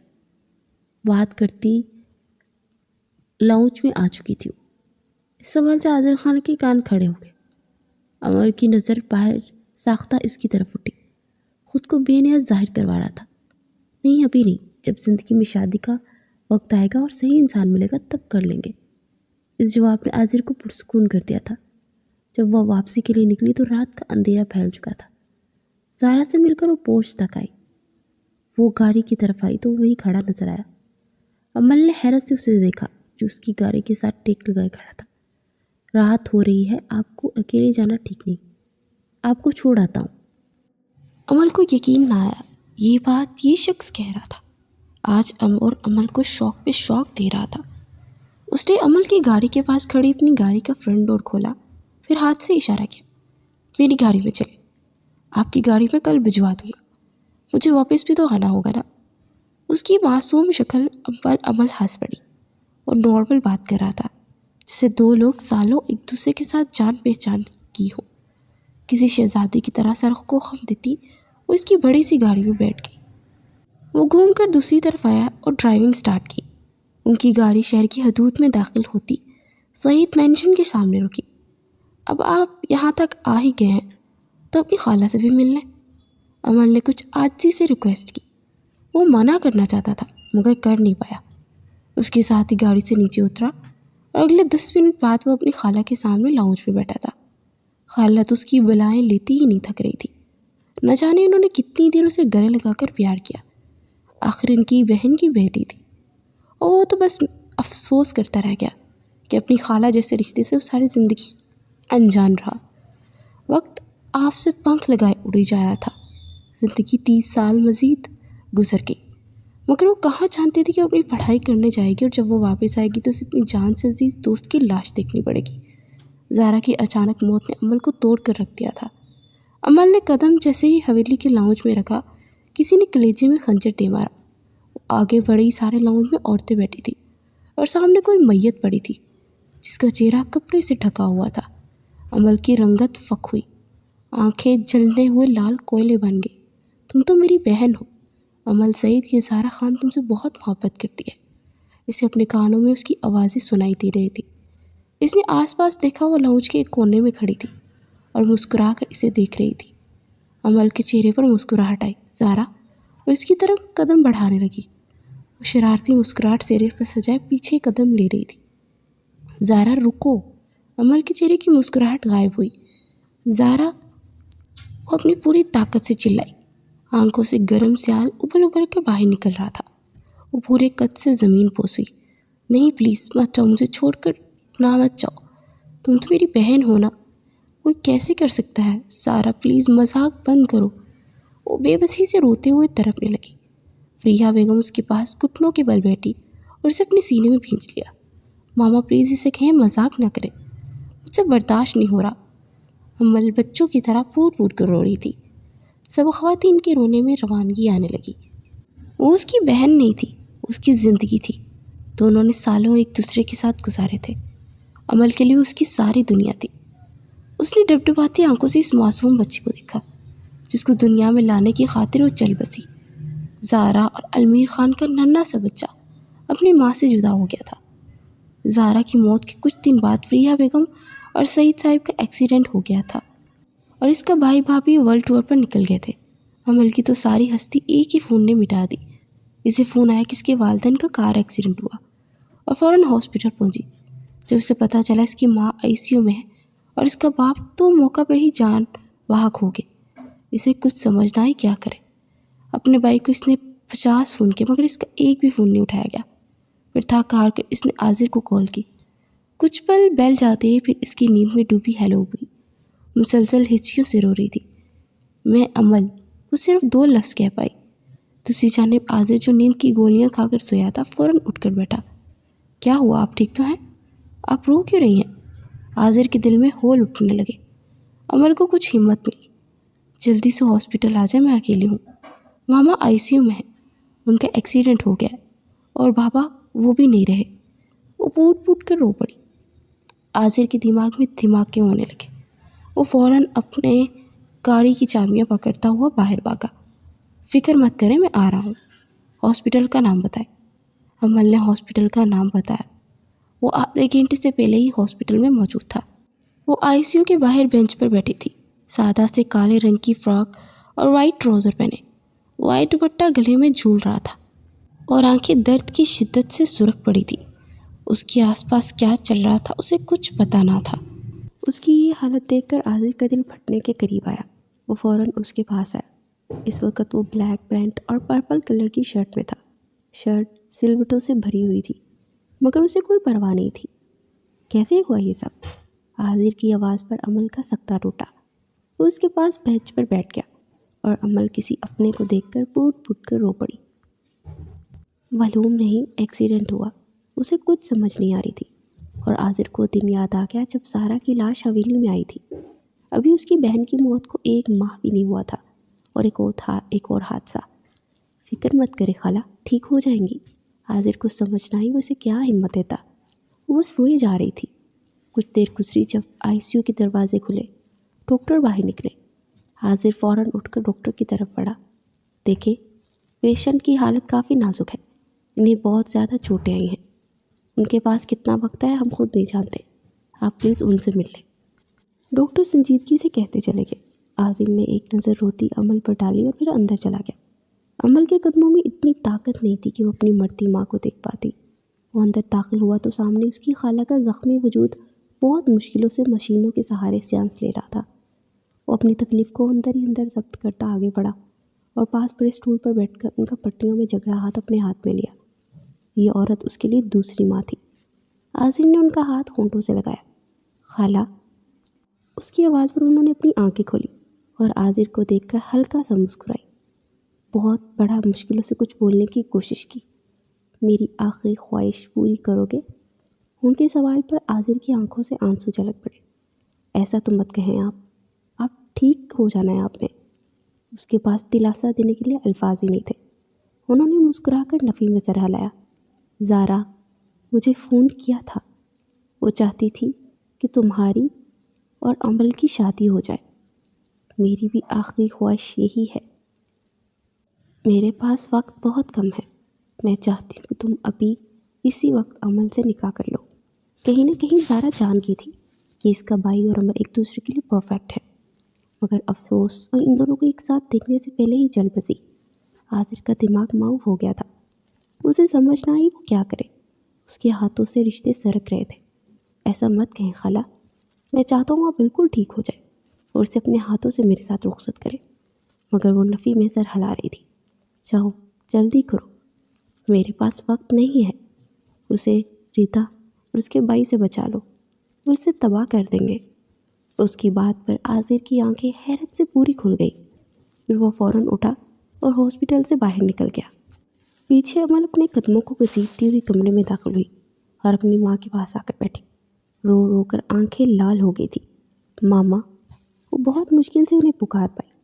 بات کرتی لاؤنج میں آ چکی تھی وہ۔ اس سوال سے عاذر خان کے کان کھڑے ہو گئے۔ عمر کی نظر باہر ساختہ اس کی طرف اٹھی، خود کو بے نیاز ظاہر کروا رہا تھا۔ نہیں ابھی نہیں، جب زندگی میں شادی کا وقت آئے گا اور صحیح انسان ملے گا تب کر لیں گے۔ اس جواب نے عاذر کو پرسکون کر دیا تھا۔ جب وہ واپسی کے لیے نکلی تو رات کا اندھیرا پھیل چکا تھا۔ زارا سے مل کر وہ پورچ تک آئی۔ وہ گاڑی کی طرف آئی تو وہ وہیں کھڑا نظر آیا۔ عمل نے حیرت سے اسے دیکھا جو اس کی گاڑی کے ساتھ ٹیک لگائے کھڑا تھا۔ رات ہو رہی ہے، آپ کو اکیلے جانا ٹھیک نہیں، آپ کو چھوڑ آتا ہوں۔ عمل کو یقین نہ آیا، یہ بات یہ شخص کہہ رہا تھا۔ آج اور عمل کو شوق پہ شوق دے رہا تھا۔ اس نے عمل کی گاڑی کے پاس کھڑی اپنی گاڑی کا فرنٹ ڈور کھولا، پھر ہاتھ سے اشارہ کیا، میری گاڑی میں چلے، آپ کی گاڑی میں کل بھجوا دوں گا، مجھے واپس بھی تو آنا ہوگا نا۔ اس کی معصوم شکل پر عمل ہنس پڑی اور نارمل بات کر رہا تھا، جیسے 2 لوگ سالوں ایک دوسرے کے ساتھ جان پہچان کی ہو۔ کسی شہزادی کی طرح سر کو خم دیتی وہ اس کی بڑی سی گاڑی میں بیٹھ گئی۔ وہ گھوم کر دوسری طرف آیا اور ڈرائیونگ سٹارٹ کی۔ ان کی گاڑی شہر کی حدود میں داخل ہوتی سعید مینشن کے سامنے رکی۔ اب آپ یہاں تک آ ہی گئے ہیں تو اپنی خالہ سے بھی مل لیں، عمل نے کچھ عاجزی سے ریکویسٹ کی۔ وہ منع کرنا چاہتا تھا مگر کر نہیں پایا۔ اس کے ساتھ ہی گاڑی سے نیچے اترا اور اگلے 10 منٹ بعد وہ اپنی خالہ کے سامنے لاؤنج میں بیٹھا تھا۔ خالہ تو اس کی بلائیں لیتی ہی نہیں تھک رہی تھی۔ نہ جانے انہوں نے کتنی دیر اسے گلے لگا کر پیار کیا۔ آخر ان کی بہن کی بیٹی تھی اور وہ تو بس افسوس کرتا رہ گیا کہ اپنی خالہ جیسے رشتے سے وہ ساری زندگی انجان رہا۔ وقت آپ سے پنکھ لگائے اڑی جا رہا تھا۔ زندگی 30 سال مزید گزر گئی، مگر وہ کہاں جانتی تھی کہ وہ اپنی پڑھائی کرنے جائے گی اور جب وہ واپس آئے گی تو اسے اپنی جان سے عزیز دوست کی لاش دیکھنی پڑے گی۔ زارا کی اچانک موت نے عمل کو توڑ کر رکھ دیا تھا۔ عمل نے قدم جیسے ہی حویلی کے لاؤنج میں رکھا، کسی نے کلیجے میں خنجر دے مارا۔ وہ آگے بڑھی، سارے لاؤنج میں عورتیں بیٹھی تھی اور سامنے کوئی میت پڑی تھی جس کا چہرہ کپڑے سے ڈھکا ہوا تھا۔ عمل کی رنگت فک ہوئی، آنکھیں جلنے ہوئے لال کوئلے بن گئی۔ تم تو میری بہن ہو عمل، سعید کی زارا خان تم سے بہت محبت کرتی ہے۔ اسے اپنے کانوں میں اس کی آوازیں سنائی دے رہی تھی۔ اس نے آس پاس دیکھا، وہ لاؤنج کے ایک کونے میں کھڑی تھی اور مسکرا کر اسے دیکھ رہی تھی۔ عمل کے چہرے پر مسکراہٹ آئی۔ زارا وہ اس کی طرف قدم بڑھانے لگی۔ وہ شرارتی مسکراہٹ چہرے پر سجائے پیچھے قدم لے رہی تھی۔ زارا رکو، عمل کے چہرے کی مسکراہٹ غائب ہوئی۔ زارا وہ اپنی پوری طاقت سے چلائی۔ آنکھوں سے گرم سیال ابل ابل کر باہر نکل رہا تھا۔ وہ پورے قد سے زمین بوس ہوئی۔ نہیں پلیز مت جاؤ، مجھے چھوڑ کر نہ مت جاؤ، تم تو میری بہن ہو نا، کوئی کیسے کر سکتا ہے؟ زارا پلیز مذاق بند کرو۔ وہ بے بسی سے روتے ہوئے تڑپنے لگی۔ فریحہ بیگم اس کے پاس گھٹنوں کے بل بیٹھی اور اسے اپنے سینے میں بھینچ لیا۔ ماما پلیز اسے کہیں مذاق نہ کرے، مجھ سے برداشت نہیں ہو رہا۔ عمل بچوں کی طرح پھوٹ پھوٹ کر رو رہی تھی۔ سب خواتین کے رونے میں روانگی آنے لگی۔ وہ اس کی بہن نہیں تھی، اس کی زندگی تھی۔ دونوں نے سالوں ایک دوسرے کے ساتھ گزارے تھے۔ عمل کے لیے اس کی ساری دنیا تھی۔ اس نے ڈبڈباتی آنکھوں سے اس معصوم بچے کو دیکھا جس کو دنیا میں لانے کی خاطر وہ چل بسی۔ زارا اور علمیر خان کا ننھا سا بچہ اپنی ماں سے جدا ہو گیا تھا۔ زارا کی موت کے کچھ دن بعد فریحہ بیگم اور سعید صاحب کا ایکسیڈنٹ ہو گیا تھا اور اس کا بھائی بھابھی ورلڈ ٹور پر نکل گئے تھے۔ عمل کی تو ساری ہستی ایک ہی فون نے مٹا دی۔ اسے فون آیا کہ اس کے والدین کا کار ایکسیڈنٹ ہوا اور فوراً ہاسپٹل پہنچی۔ جب اسے پتہ چلا اس کی ماں ICU میں ہے اور اس کا باپ تو موقع پر ہی جان بحق ہو گئے۔ اسے کچھ سمجھ نہ آئی کیا کرے۔ اپنے بھائی کو اس نے 50 فون کیے مگر اس کا ایک بھی فون نہیں اٹھایا گیا۔ پھر تھک ہار کر اس نے عاذر کو کال کی۔ کچھ پل بیل جاتی رہی، پھر اس کی نیند میں ڈوبی ہیلو اڑی۔ مسلسل ہچکیوں سے رو رہی تھی۔ میں عمل، وہ صرف 2 لفظ کہہ پائی۔ دوسری جانب عاذر جو نیند کی گولیاں کھا کر سویا تھا فوراً اٹھ کر بیٹھا۔ کیا ہوا، آپ ٹھیک تو ہیں؟ آپ رو کیوں رہی ہیں؟ عاذر کے دل میں ہول اٹھنے لگے۔ عمل کو کچھ ہمت ملی۔ جلدی سے ہاسپٹل آ جائے، میں اکیلی ہوں۔ ماما ICU میں ہیں، ان کا ایکسیڈنٹ ہو گیا ہے اور بابا وہ بھی نہیں رہے۔ وہ پوٹ پوٹ کر رو پڑی۔ عاذر کے دماغ میں دھماکے ہونے لگے۔ وہ فوراً اپنے گاڑی کی چابیاں پکڑتا ہوا باہر بھاگا۔ فکر مت کریں، میں آ رہا ہوں۔ ہاسپٹل کا نام بتائیں۔ عمل نے ہاسپٹل کا نام بتایا۔ وہ آدھے گھنٹے سے پہلے ہی ہاسپٹل میں موجود تھا۔ وہ ICU کے باہر بینچ پر بیٹھی تھی، سادہ سے کالے رنگ کی فراک اور وائٹ ٹراؤزر پہنے۔ وائٹ دوپٹہ گلے میں جھول رہا تھا اور آنکھیں درد کی شدت سے سرخ پڑی تھی۔ اس کے آس پاس کیا چل رہا تھا اسے کچھ پتہ نہ تھا۔ اس کی یہ حالت دیکھ کر عاذر کا دل پھٹنے کے قریب آیا۔ وہ فوراً اس کے پاس آیا۔ اس وقت وہ بلیک پینٹ اور پرپل کلر کی شرٹ میں تھا۔ شرٹ سلوٹوں سے بھری ہوئی تھی مگر اسے کوئی پرواہ نہیں تھی۔ کیسے ہوا یہ سب؟ عاذر کی آواز پر عمل کا سکتہ ٹوٹا۔ وہ اس کے پاس بینچ پر بیٹھ گیا اور عمل کسی اپنے کو دیکھ کر پوٹ پوٹ کر رو پڑی۔ معلوم نہیں ایکسیڈنٹ ہوا، اسے کچھ سمجھ نہیں آ رہی تھی۔ اور عاذر کو دن یاد آ گیا جب سارا کی لاش حویلی میں آئی تھی۔ ابھی اس کی بہن کی موت کو 1 ماہ بھی نہیں ہوا تھا اور ایک اور حادثہ۔ فکر مت کرے خالہ، ٹھیک ہو جائیں گی۔ عاذر کو سمجھ نہ آئی وہ اسے کیا ہمت دیتا۔ وہ بس روئے جا رہی تھی۔ کچھ دیر گزری جب ICU کے دروازے کھلے، ڈاکٹر باہر نکلے۔ عاذر فوراً اٹھ کر ڈاکٹر کی طرف بڑھا۔ دیکھیں، پیشنٹ کی حالت کافی نازک ہے، انہیں بہت زیادہ چوٹیں آئی ہیں۔ ان کے پاس کتنا وقت ہے ہم خود نہیں جانتے، آپ پلیز ان سے مل لیں۔ ڈاکٹر سنجیدگی سے کہتے چلے گئے۔ عاظم نے ایک نظر روتی عمل پر ڈالی اور پھر اندر چلا گیا۔ عمل کے قدموں میں اتنی طاقت نہیں تھی کہ وہ اپنی مرتی ماں کو دیکھ پاتی۔ وہ اندر داخل ہوا تو سامنے اس کی خالہ کا زخمی وجود بہت مشکلوں سے مشینوں کے سہارے سانس لے رہا تھا۔ وہ اپنی تکلیف کو اندر ہی اندر ضبط کرتا آگے بڑھا اور پاس پڑے اسٹول پر بیٹھ کر ان کا پٹیوں میں جگڑا ہاتھ اپنے ہاتھ میں لیا۔ یہ عورت اس کے لیے دوسری ماں تھی۔ عاظم نے ان کا ہاتھ ہونٹوں سے لگایا۔ خالہ، اس کی آواز پر انہوں نے اپنی آنکھیں کھولی اور عاذر کو دیکھ کر ہلکا سا مسکرائی۔ بہت بڑا مشکلوں سے کچھ بولنے کی کوشش کی۔ میری آخری خواہش پوری کرو گے؟ ان کے سوال پر عاذر کی آنکھوں سے آنسو جھلک پڑے۔ ایسا تو مت کہیں آپ ٹھیک ہو جانا ہے آپ نے۔ اس کے پاس دلاسا دینے کے لیے الفاظ ہی نہیں تھے۔ انہوں نے مسکرا کر نفی میں سر ہلایا۔ زارا مجھے فون کیا تھا، وہ چاہتی تھی کہ تمہاری اور عمل کی شادی ہو جائے۔ میری بھی آخری خواہش یہی ہے۔ میرے پاس وقت بہت کم ہے، میں چاہتی ہوں کہ تم ابھی اسی وقت عمل سے نکاح کر لو۔ کہیں نہ کہیں زارا جان گئی تھی کہ اس کا بھائی اور عمل ایک دوسرے کے لیے پرفیکٹ ہے، مگر افسوس وہ ان دونوں کو ایک ساتھ دیکھنے سے پہلے ہی جل بسی۔ عاذر کا دماغ معاف ہو گیا تھا۔ اسے سمجھ نہ آئی وہ کیا کرے۔ اس کے ہاتھوں سے رشتے سرک رہے تھے۔ ایسا مت کہیں خالہ، میں چاہتا ہوں وہ بالکل ٹھیک ہو جائے اور اسے اپنے ہاتھوں سے میرے ساتھ رخصت کرے، مگر وہ نفی میں سر ہلا رہی تھی۔ جاؤ جلدی کرو، میرے پاس وقت نہیں ہے۔ اسے ریتا اور اس کے بھائی سے بچا لو، وہ اسے تباہ کر دیں گے۔ اس کی بات پر عاذر کی آنکھیں حیرت سے پوری کھل گئی۔ پھر وہ فوراً اٹھا اور ہاسپٹل سے باہر نکل گیا۔ پیچھے عمل اپنے قدموں کو گھسیٹتی ہوئی کمرے میں داخل ہوئی اور اپنی ماں کے پاس آ کر بیٹھی۔ رو رو کر آنکھیں لال ہو گئی تھی۔ ماما، وہ بہت مشکل سے انہیں پکار پائی۔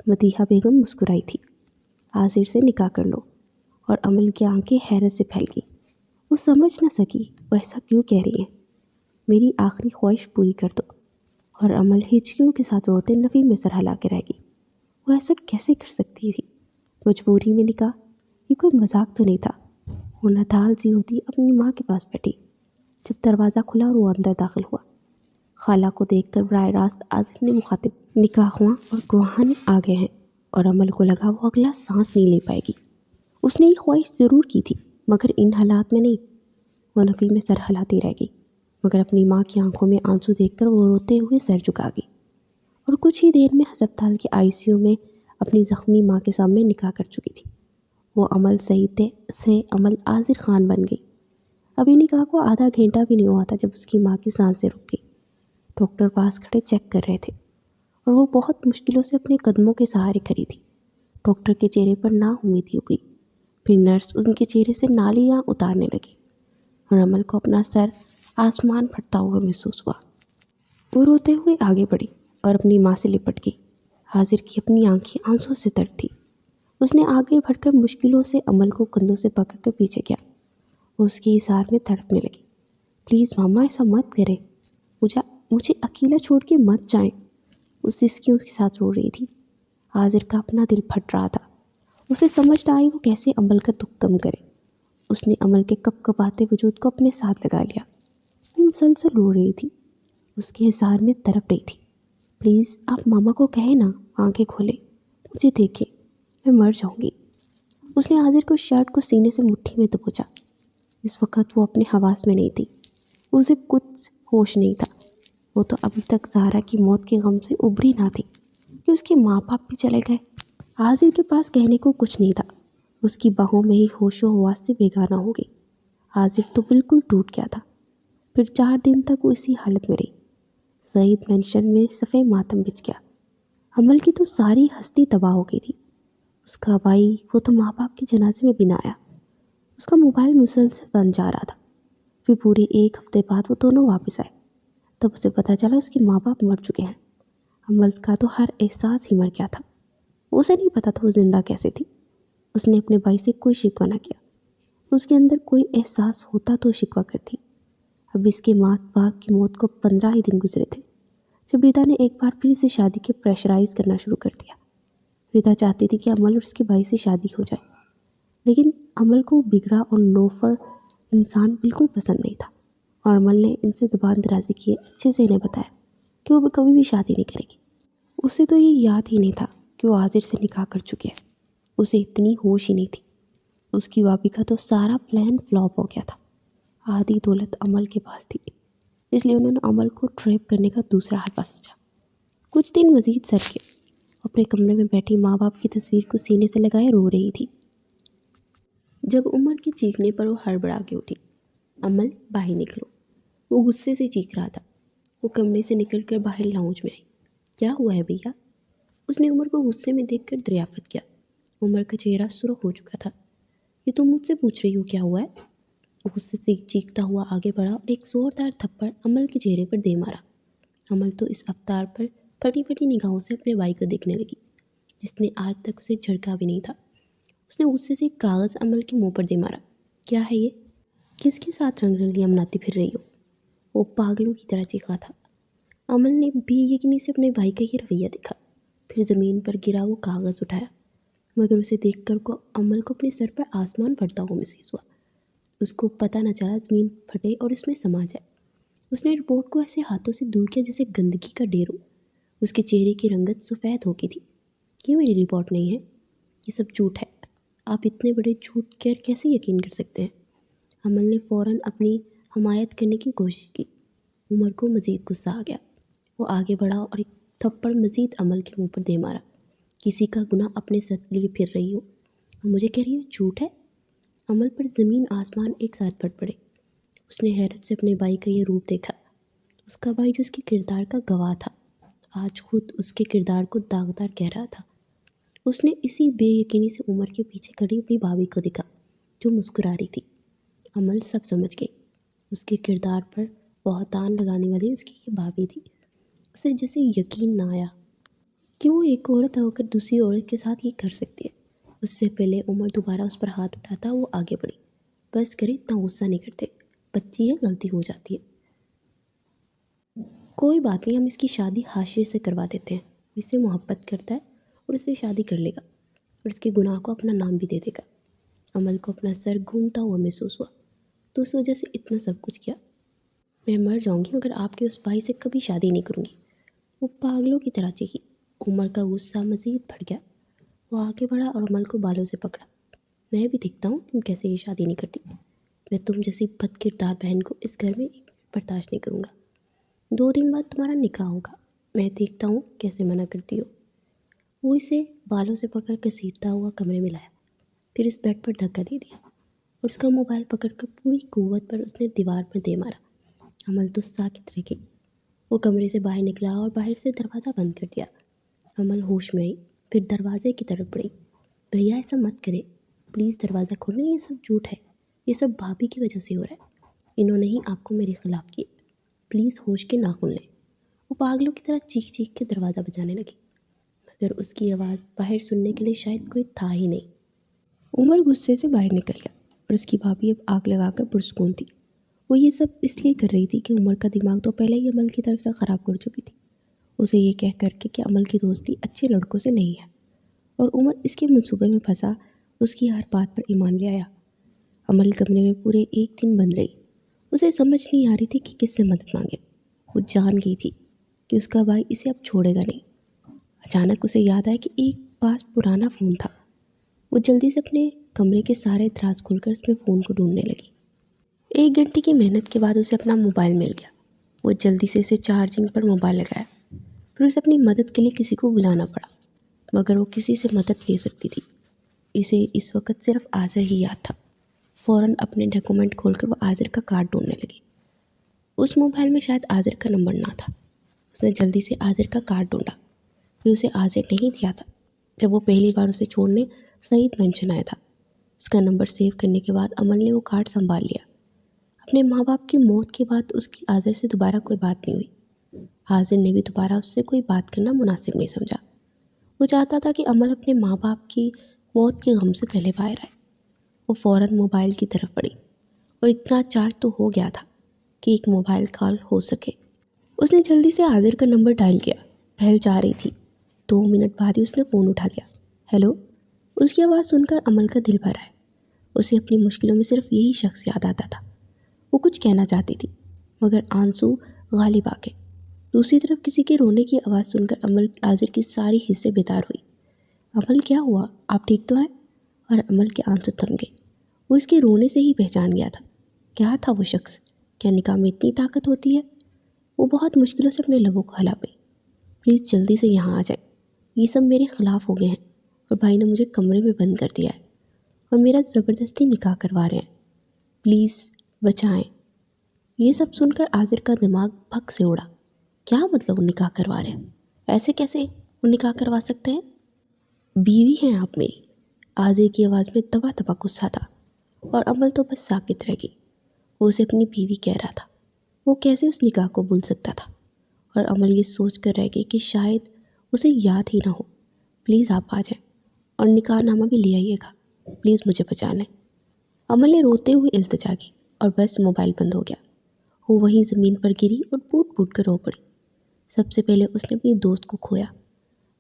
مدیحہ بیگم مسکرائی تھی۔ عاذر سے نکاح کر لو، اور عمل کی آنکھیں حیرت سے پھیل گئی۔ وہ سمجھ نہ سکی وہ ایسا کیوں کہہ رہی ہیں۔ میری آخری خواہش پوری کر دو۔ اور عمل ہچکیوں کے ساتھ روتے نفی میں سر ہلا کے رہ گئی۔ وہ ایسا کیسے کر سکتی تھی؟ مجبوری میں نکاح، یہ کوئی مذاق تو نہیں تھا۔ وہ نادال سی ہوتی اپنی ماں کے پاس بیٹھی۔ جب دروازہ کھلا اور وہ اندر داخل ہوا۔ خالہ کو دیکھ کر براہ راست عازر نے مخاطب، نکاح خواں اور گواہان آ گئے ہیں، اور عمل کو لگا وہ اگلا سانس نہیں لے پائے گی۔ اس نے یہ خواہش ضرور کی تھی، مگر ان حالات میں نہیں۔ وہ نفی میں سر ہلاتی رہ گئی، مگر اپنی ماں کی آنکھوں میں آنسو دیکھ کر وہ روتے ہوئے سر جھکا گئی، اور کچھ ہی دیر میں ہسپتال کے ICU میں اپنی زخمی ماں کے سامنے نکاح کر چکی تھی۔ وہ عمل سعید سے عمل عازر خان بن گئی۔ ابھی نکاح کو آدھا گھنٹہ بھی نہیں ہوا تھا جب اس کی ماں کی سانسیں رک گئی۔ ڈاکٹر پاس کھڑے چیک کر رہے تھے، اور وہ بہت مشکلوں سے اپنے قدموں کے سہارے کھڑی تھی۔ ڈاکٹر کے چہرے پر ناامیدی ابھری، پھر نرس ان کے چہرے سے نالیاں اتارنے لگی، اور عمل کو اپنا سر آسمان پھٹتا ہوا محسوس ہوا۔ وہ روتے ہوئے آگے بڑھی اور اپنی ماں سے لپٹ گئی۔ حاضر کی اپنی آنکھیں آنسوں سے تر تھی۔ اس نے آگے بڑھ کر مشکلوں سے عمل کو کندھوں سے پکڑ کر پیچھے کیا۔ وہ اس کے اظہار میں تڑپنے لگی۔ پلیز ماما، ایسا مت کریں، مجھے اکیلا چھوڑ کے مت جائیں۔ وہ سسکیوں کے ساتھ رو رہی تھی۔ حاضر کا اپنا دل پھٹ رہا تھا۔ اسے سمجھ نہ آئی وہ کیسے عمل کا دکھ کم کرے۔ اس نے عمل کے کپ کپاتے وجود کو اپنے ساتھ لگا لیا۔ وہ مسلسل رو رہی تھی، اس کے اظہار میں تڑپ رہی تھی۔ پلیز آپ ماما کو کہیں نا، آنکھیں کھولے، مجھے دیکھیں، میں مر جاؤں گی۔ اس نے حاضر کو شرٹ کو سینے سے مٹھی میں دبوچا۔ اس وقت وہ اپنے حواس میں نہیں تھی، اسے کچھ ہوش نہیں تھا۔ وہ تو ابھی تک زہرا کی موت کے غم سے ابھری نہ تھی کہ اس کے ماں باپ بھی چلے گئے۔ حاضر کے پاس کہنے کو کچھ نہیں تھا، اس کی باہوں میں ہی ہوش و حواس سے بیگانہ ہو گئی۔ حاضر تو بالکل ٹوٹ گیا تھا۔ پھر 4 دن تک وہ اسی حالت میں رہی۔ سعید مینشن میں صفے ماتم بچھ گیا۔ عمل کی تو ساری ہستی تباہ ہو گئی تھی۔ اس کا بھائی، وہ تو ماں باپ کے جنازے میں بھی نہ آیا۔ اس کا موبائل مسلسل بند جا رہا تھا۔ پھر پورے 1 ہفتے بعد وہ دونوں واپس آئے، تب اسے پتہ چلا اس کے ماں باپ مر چکے ہیں۔ عمل کا تو ہر احساس ہی مر گیا تھا۔ اسے نہیں پتا تھا وہ زندہ کیسے تھی۔ اس نے اپنے بھائی سے کوئی شکوہ نہ کیا۔ اس کے اندر کوئی احساس ہوتا تو شکوہ کرتی۔ اب اس کے ماں باپ کی موت کو 15 ہی دن گزرے تھے جب ردا نے ایک بار پھر اسے شادی کے پریشرائز کرنا شروع کر دیا۔ ردا چاہتی تھی کہ عمل اور اس کے بھائی سے شادی ہو جائے، لیکن عمل کو بگڑا اور لوفر انسان بالکل پسند نہیں تھا، اور عمل نے ان سے زبان درازی کیے اچھے سے انہیں بتایا کہ وہ کبھی بھی شادی نہیں کرے گی۔ اسے تو یہ یاد ہی نہیں تھا کہ وہ حاضر سے نکاح کر چکے ہیں۔ اسے اتنی ہوش ہی نہیں تھی۔ اس کی بھابھی کا تو سارا پلان فلاپ ہو گیا تھا۔ آدھی دولت عمل کے پاس تھی، اس لیے انہوں نے عمل کو ٹریپ کرنے کا دوسرا حربہ سوچا۔ کچھ دن مزید سر کے اپنے کمرے میں بیٹھی ماں باپ کی تصویر کو سینے سے لگائے رو رہی تھی۔ جب عمر کے چیخنے پر وہ ہڑبڑا کے اٹھی۔ عمل، باہر نکلو۔ وہ غصے سے چیخ رہا تھا۔ وہ کمرے سے نکل کر باہر لاؤنج میں آئی۔ کیا ہوا ہے بھیا؟ اس نے عمر کو غصے میں دیکھ کر دریافت کیا۔ عمر کا چہرہ سرخ ہو چکا تھا۔ یہ تم مجھ سے پوچھ رہی ہو کیا ہوا ہے؟ وہ غصے سے چیختا ہوا آگے بڑھا اور ایک زوردار تھپڑ عمل کے چہرے پر دے مارا۔ عمل تو اس افطار پر پھٹی پھٹی نگاہوں سے اپنے بھائی کو دیکھنے لگی، جس نے آج تک اسے جھڑکا بھی نہیں تھا۔ اس نے غصے سے ایک کاغذ عمل کے منہ پر دے مارا۔ کیا ہے یہ؟ کس کے ساتھ رنگ رلیاں مناتی پھر رہی ہو؟ وہ پاگلوں کی طرح چیخا تھا۔ عمل نے بے یقینی سے اپنے بھائی کا یہ رویہ دیکھا، پھر زمین پر گرا وہ کاغذ اٹھایا، مگر اسے دیکھ کر عمل کو اپنے سر پر آسمان پھٹتا ہوا محسوس ہوا۔ اس کو پتہ نہ چلا زمین پھٹے اور اس میں سما جائے۔ اس نے رپورٹ کو ایسے ہاتھوں سے دور کیا جیسے گندگی کا ڈھیر ہو۔ اس کے چہرے کی رنگت سفید ہو گئی تھی۔ یہ میری رپورٹ نہیں ہے، یہ سب جھوٹ ہے۔ آپ اتنے بڑے جھوٹ پر کیسے یقین کر سکتے ہیں؟ عمل نے فوراً اپنی حمایت کرنے کی کوشش کی۔ عمر کو مزید غصہ آ گیا۔ وہ آگے بڑھا اور ایک تھپڑ مزید عمل کے منہ پر دے مارا۔ کسی کا گناہ اپنے سر لیے پھر رہی ہو اور مجھے کہہ رہی ہو جھوٹ ہے؟ عمل پر زمین آسمان ایک ساتھ پھٹ پڑے۔ اس نے حیرت سے اپنے بھائی کا یہ روپ دیکھا۔ اس کا بھائی جو اس کے کردار کا گواہ تھا، آج خود اس کے کردار کو داغدار کہہ رہا تھا۔ اس نے اسی بے یقینی سے عمر کے پیچھے کھڑی اپنی بھابھی کو دیکھا جو مسکرا رہی تھی۔ عمل سب سمجھ گئی۔ اس کے کردار پر بہتان لگانے والی اس کی یہ بھابھی تھی۔ اسے جیسے یقین نہ آیا کہ وہ ایک عورت ہو کر دوسری عورت کے ساتھ یہ کر سکتی ہے۔ اس سے پہلے عمر دوبارہ اس پر ہاتھ اٹھاتا وہ آگے بڑھی۔ بس کرے، اتنا غصہ نہیں کرتے، بچی ہے، غلطی ہو جاتی ہے۔ کوئی بات نہیں، ہم اس کی شادی حاشیے سے کروا دیتے ہیں۔ اس سے محبت کرتا ہے اور اس سے شادی کر لے گا اور اس کے گناہ کو اپنا نام بھی دے دے گا۔ عمل کو اپنا سر گھومتا ہوا محسوس ہوا، تو اس وجہ سے اتنا سب کچھ کیا۔ میں مر جاؤں گی مگر آپ کے اس بھائی سے کبھی شادی نہیں کروں گی، وہ پاگلوں کی طرح چیخی۔ عمر کا غصہ مزید بڑھ گیا، وہ آگے بڑھا اور عمل کو بالوں سے پکڑا۔ میں بھی دیکھتا ہوں تم کیسے یہ شادی نہیں کرتی، میں تم جیسی بد کردار بہن کو اس گھر میں ایک منٹ برداشت نہیں کروں گا۔ 2 دن بعد تمہارا نکاح ہوگا، میں دیکھتا ہوں کیسے منع کرتی ہو۔ وہ اسے بالوں سے پکڑ کر سیٹتا ہوا کمرے میں لایا، پھر اس بیڈ پر دھکا دے دیا اور اس کا موبائل پکڑ کر پوری قوت پر اس نے دیوار پر دے مارا۔ عمل تو ساکت رہ گئی۔ وہ کمرے سے باہر نکلا اور باہر سے دروازہ بند کر دیا۔ عمل ہوش میں آئی، پھر دروازے کی طرف بڑھی۔ بھیا ایسا مت کرے، پلیز دروازہ کھولیں، یہ سب جھوٹ ہے، یہ سب بھابھی کی وجہ سے ہو رہا ہے، انہوں نے ہی آپ کو میرے خلاف کیے، پلیز ہوش کے ناخن لیں۔ وہ پاگلوں کی طرح چیخ چیخ کے دروازہ بجانے لگی، مگر اس کی آواز باہر سننے کے لیے شاید کوئی تھا ہی نہیں۔ عمر غصے سے باہر نکل گیا اور اس کی بھابھی اب آگ لگا کر پرسکون تھی۔ وہ یہ سب اس لیے کر رہی تھی کہ عمر کا دماغ تو پہلے ہی عمل کی طرف سے خراب کر چکی تھی، اسے یہ کہہ کر کے کہ عمل کی دوستی اچھے لڑکوں سے نہیں ہے، اور عمر اس کے منصوبے میں پھنسا اس کی ہر بات پر ایمان لے آیا۔ عمل کمرے میں پورے 1 دن بند رہی، اسے سمجھ نہیں آ رہی تھی کہ کس سے مدد مانگے۔ وہ جان گئی تھی کہ اس کا بھائی اسے اب چھوڑے گا نہیں۔ اچانک اسے یاد آیا کہ ایک پاس پرانا فون تھا۔ وہ جلدی سے اپنے کمرے کے سارے دراز کھول کر اس میں فون کو ڈھونڈنے لگی۔ 1 گھنٹے کی محنت کے بعد اسے اپنا موبائل مل گیا۔ وہ جلدی سے اسے چارجنگ پر موبائل لگایا، پھر اسے اپنی مدد کے لیے کسی کو بلانا پڑا، مگر وہ کسی سے مدد لے سکتی تھی، اسے اس وقت صرف آذر ہی یاد تھا۔ فوراً اپنے ڈاکومنٹ کھول کر وہ آذر کا کارڈ ڈھونڈنے لگی۔ اس موبائل میں شاید آذر کا نمبر نہ تھا۔ اس نے جلدی سے آذر کا کارڈ ڈھونڈا، پھر اسے آذر نہیں دیا تھا جب وہ پہلی بار اسے چھوڑنے سعید مینشن آیا تھا۔ اس کا نمبر سیو کرنے کے بعد عمل نے وہ کارڈ سنبھال لیا۔ اپنے ماں باپ کی موت کے بعد اس کی آذر سے دوبارہ کوئی بات نہیں ہوئی۔ آذر نے بھی دوبارہ اس سے کوئی بات کرنا مناسب نہیں سمجھا۔ وہ چاہتا تھا کہ عمل اپنے ماں باپ کی موت کے غم سے پہلے باہر آئے۔ وہ فوراً موبائل کی طرف بڑھی اور اتنا چارج تو ہو گیا تھا کہ ایک موبائل کال ہو سکے۔ اس نے جلدی سے آذر کا نمبر ڈائل کیا، پہل جا رہی تھی۔ 2 منٹ بعد ہی اس نے فون اٹھا لیا۔ ہیلو، اس کی آواز سن کر عمل کا دل بھر آیا۔ اسے اپنی مشکلوں میں صرف یہی شخص یاد آتا تھا۔ وہ کچھ کہنا چاہتی تھی مگر آنسو غالب آ گئے۔ دوسری طرف کسی کے رونے کی آواز سن کر عمل آذر کی ساری حصیں بیدار ہوئی۔ عمل کیا ہوا، آپ ٹھیک تو ہیں؟ اور عمل کے آنسو تھم گئے۔ وہ اس کے رونے سے ہی پہچان گیا تھا۔ کیا تھا وہ شخص؟ کیا نکاح میں اتنی طاقت ہوتی ہے؟ وہ بہت مشکلوں سے اپنے لبوں کو ہلا پائی۔ پلیز جلدی سے یہاں آ جائیں، یہ سب میرے خلاف ہو گئے ہیں اور بھائی نے مجھے کمرے میں بند کر دیا ہے اور میرا زبردستی نکاح کروا رہے ہیں، پلیز بچائیں۔ یہ سب سن کر آذر کا دماغ بھگ سے اڑا۔ کیا مطلب وہ نکاح کروا رہے ہیں؟ ایسے کیسے وہ نکاح کروا سکتے ہیں؟ بیوی ہیں آپ میری، آذر کی آواز میں دبا دبا غصہ تھا، اور عمل تو بس ساکت رہ گئی۔ وہ اسے اپنی بیوی کہہ رہا تھا، وہ کیسے اس نکاح کو بھول سکتا تھا؟ اور عمل یہ سوچ کر رہ گئی کہ شاید اسے یاد ہی نہ ہو۔ پلیز آپ آ جائیں اور نکاح نامہ بھی لے آئیے گا، پلیز مجھے بچا لیں۔ عمل نے روتے ہوئے التجا کی اور بس موبائل بند ہو گیا۔ وہ وہیں زمین پر گری اور پھوٹ پھوٹ کر رو پڑی۔ سب سے پہلے اس نے اپنی دوست کو کھویا،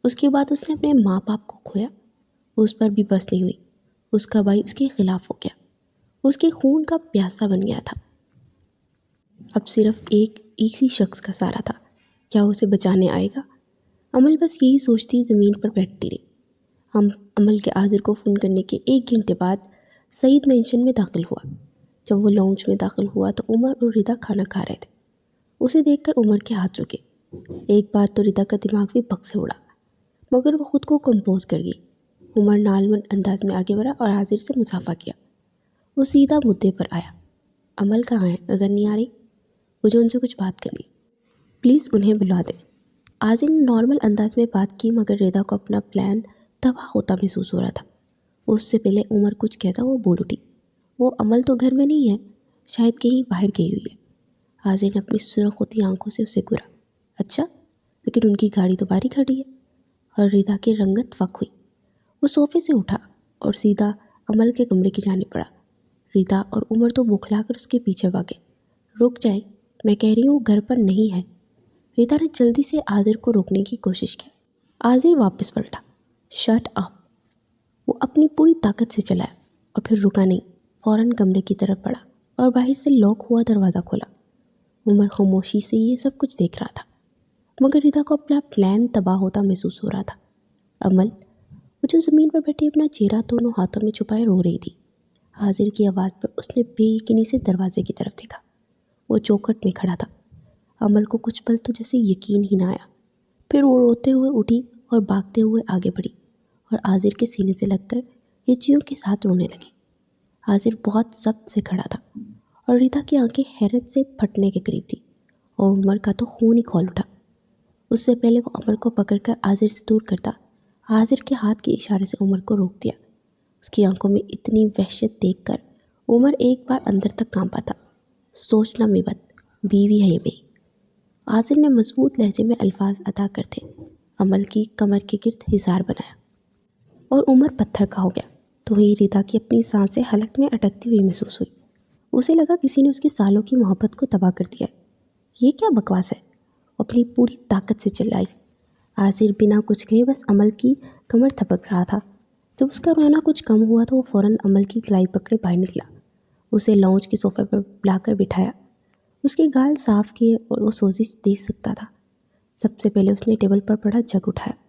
اس کے بعد اس نے اپنے ماں باپ کو کھویا۔ اس پر بھی بس نہیں ہوئی، اس کا بھائی اس کے خلاف ہو گیا، اس کے خون کا پیاسا بن گیا تھا۔ اب صرف ایک ہی شخص کا سہارا تھا، کیا اسے بچانے آئے گا؟ عمل بس یہی سوچتی زمین پر بیٹھتی رہی۔ عمل کے آذر کو فون کرنے کے 1 گھنٹے بعد سعید مینشن میں داخل ہوا۔ جب وہ لاؤنج میں داخل ہوا تو عمر اور ردا کھانا کھا رہے تھے۔ اسے دیکھ کر عمر کے ہاتھ رکے۔ ایک بار تو ردا کا دماغ بھی بگ سے اڑا، مگر وہ خود کو کمپوز کر گئی۔ عمر نالمن انداز میں آگے بڑھا اور آذر سے مصافحہ کیا۔ وہ سیدھا مدعے پر آیا۔ عمل کہاں ہے، نظر نہیں آ رہی؟ مجھے ان سے کچھ بات کرنی ہے، پلیز انہیں بلا دیں۔ آذر نے نارمل انداز میں بات کی، مگر ردا کو اپنا پلان تباہ ہوتا محسوس ہو رہا تھا۔ اس سے پہلے عمر کچھ کہتا وہ بول اٹھی، وہ عمل تو گھر میں نہیں ہے، شاید کہیں باہر گئی ہوئی ہے۔ آذر نے اپنی سرخ ہوتی آنکھوں سے اسے گھورا۔ اچھا، لیکن ان کی گاڑی تو باہر ہی کھڑی ہے۔ اور ردا کی رنگت فک ہوئی۔ وہ صوفے سے اٹھا اور سیدھا عمل کے کمرے کی جانب پڑا۔ ردا اور عمر تو بوکھلا کر اس کے پیچھے بھاگے۔ رک جائے، میں کہہ رہی ہوں گھر پر نہیں ہے۔ ردا نے جلدی سے آذر کو روکنے کی کوشش کی۔ آذر واپس پلٹا۔ شٹ اپ، وہ اپنی پوری طاقت سے چلایا اور پھر رکا نہیں، فوراً کمرے کی طرف بڑھا اور باہر سے لاک ہوا دروازہ کھولا۔ عمر خاموشی سے یہ سب کچھ دیکھ رہا تھا، مگر ردا کو اپنا پلان تباہ ہوتا محسوس ہو رہا تھا۔ عمل، وہ جو زمین پر بیٹھی اپنا چہرہ دونوں ہاتھوں میں چھپائے رو رہی تھی، حاضر کی آواز پر اس نے بے یقینی سے دروازے کی طرف دیکھا۔ وہ چوکھٹ میں کھڑا تھا۔ عمل کو کچھ پل تو جیسے یقین ہی نہ آیا، پھر وہ روتے ہوئے اٹھی اور بھاگتے ہوئے آگے بڑھی اور حاضر کے سینے سے لگ کر ہچیوں کے ساتھ رونے لگی۔ حاضر بہت ضبط سے کھڑا تھا اور ردا کی آنکھیں حیرت سے پھٹنے کے قریب تھی، اور عمر کا تو خون ہی کھول اٹھا۔ اس سے پہلے وہ عمر کو پکڑ کر حاضر سے دور کرتا، حاضر کے ہاتھ کے اشارے سے عمر کو روک دیا۔ اس کی آنکھوں میں اتنی وحشت دیکھ کر عمر ایک بار اندر تک کانپا تھا۔ سوچنا میبت، بیوی ہے یہ میری۔ حاضر نے مضبوط لہجے میں الفاظ ادا کرتے عمل کی کمر کے گرد حصار بنایا، اور عمر پتھر کا ہو گیا۔ تو وہیں ردا کی اپنی سانسیں حلق میں اٹکتی ہوئی محسوس ہوئی۔ اسے لگا کسی نے اس کی سالوں کی محبت کو تباہ کر دیا ہے۔ یہ کیا بکواس ہے؟ وہ اپنی پوری طاقت سے چلائی۔ حاضر بنا کچھ کہے بس عمل کی کمر تھپک رہا تھا۔ جب اس کا رونا کچھ کم ہوا تو وہ فوراً عمل کی کلائی پکڑے باہر نکلا، اسے لاؤنج کے صوفے پر لا کر بٹھایا، اس کے گال صاف کیے اور وہ سوزش دیکھ سکتا تھا۔ سب سے پہلے اس نے ٹیبل پر پڑا جگ اٹھایا،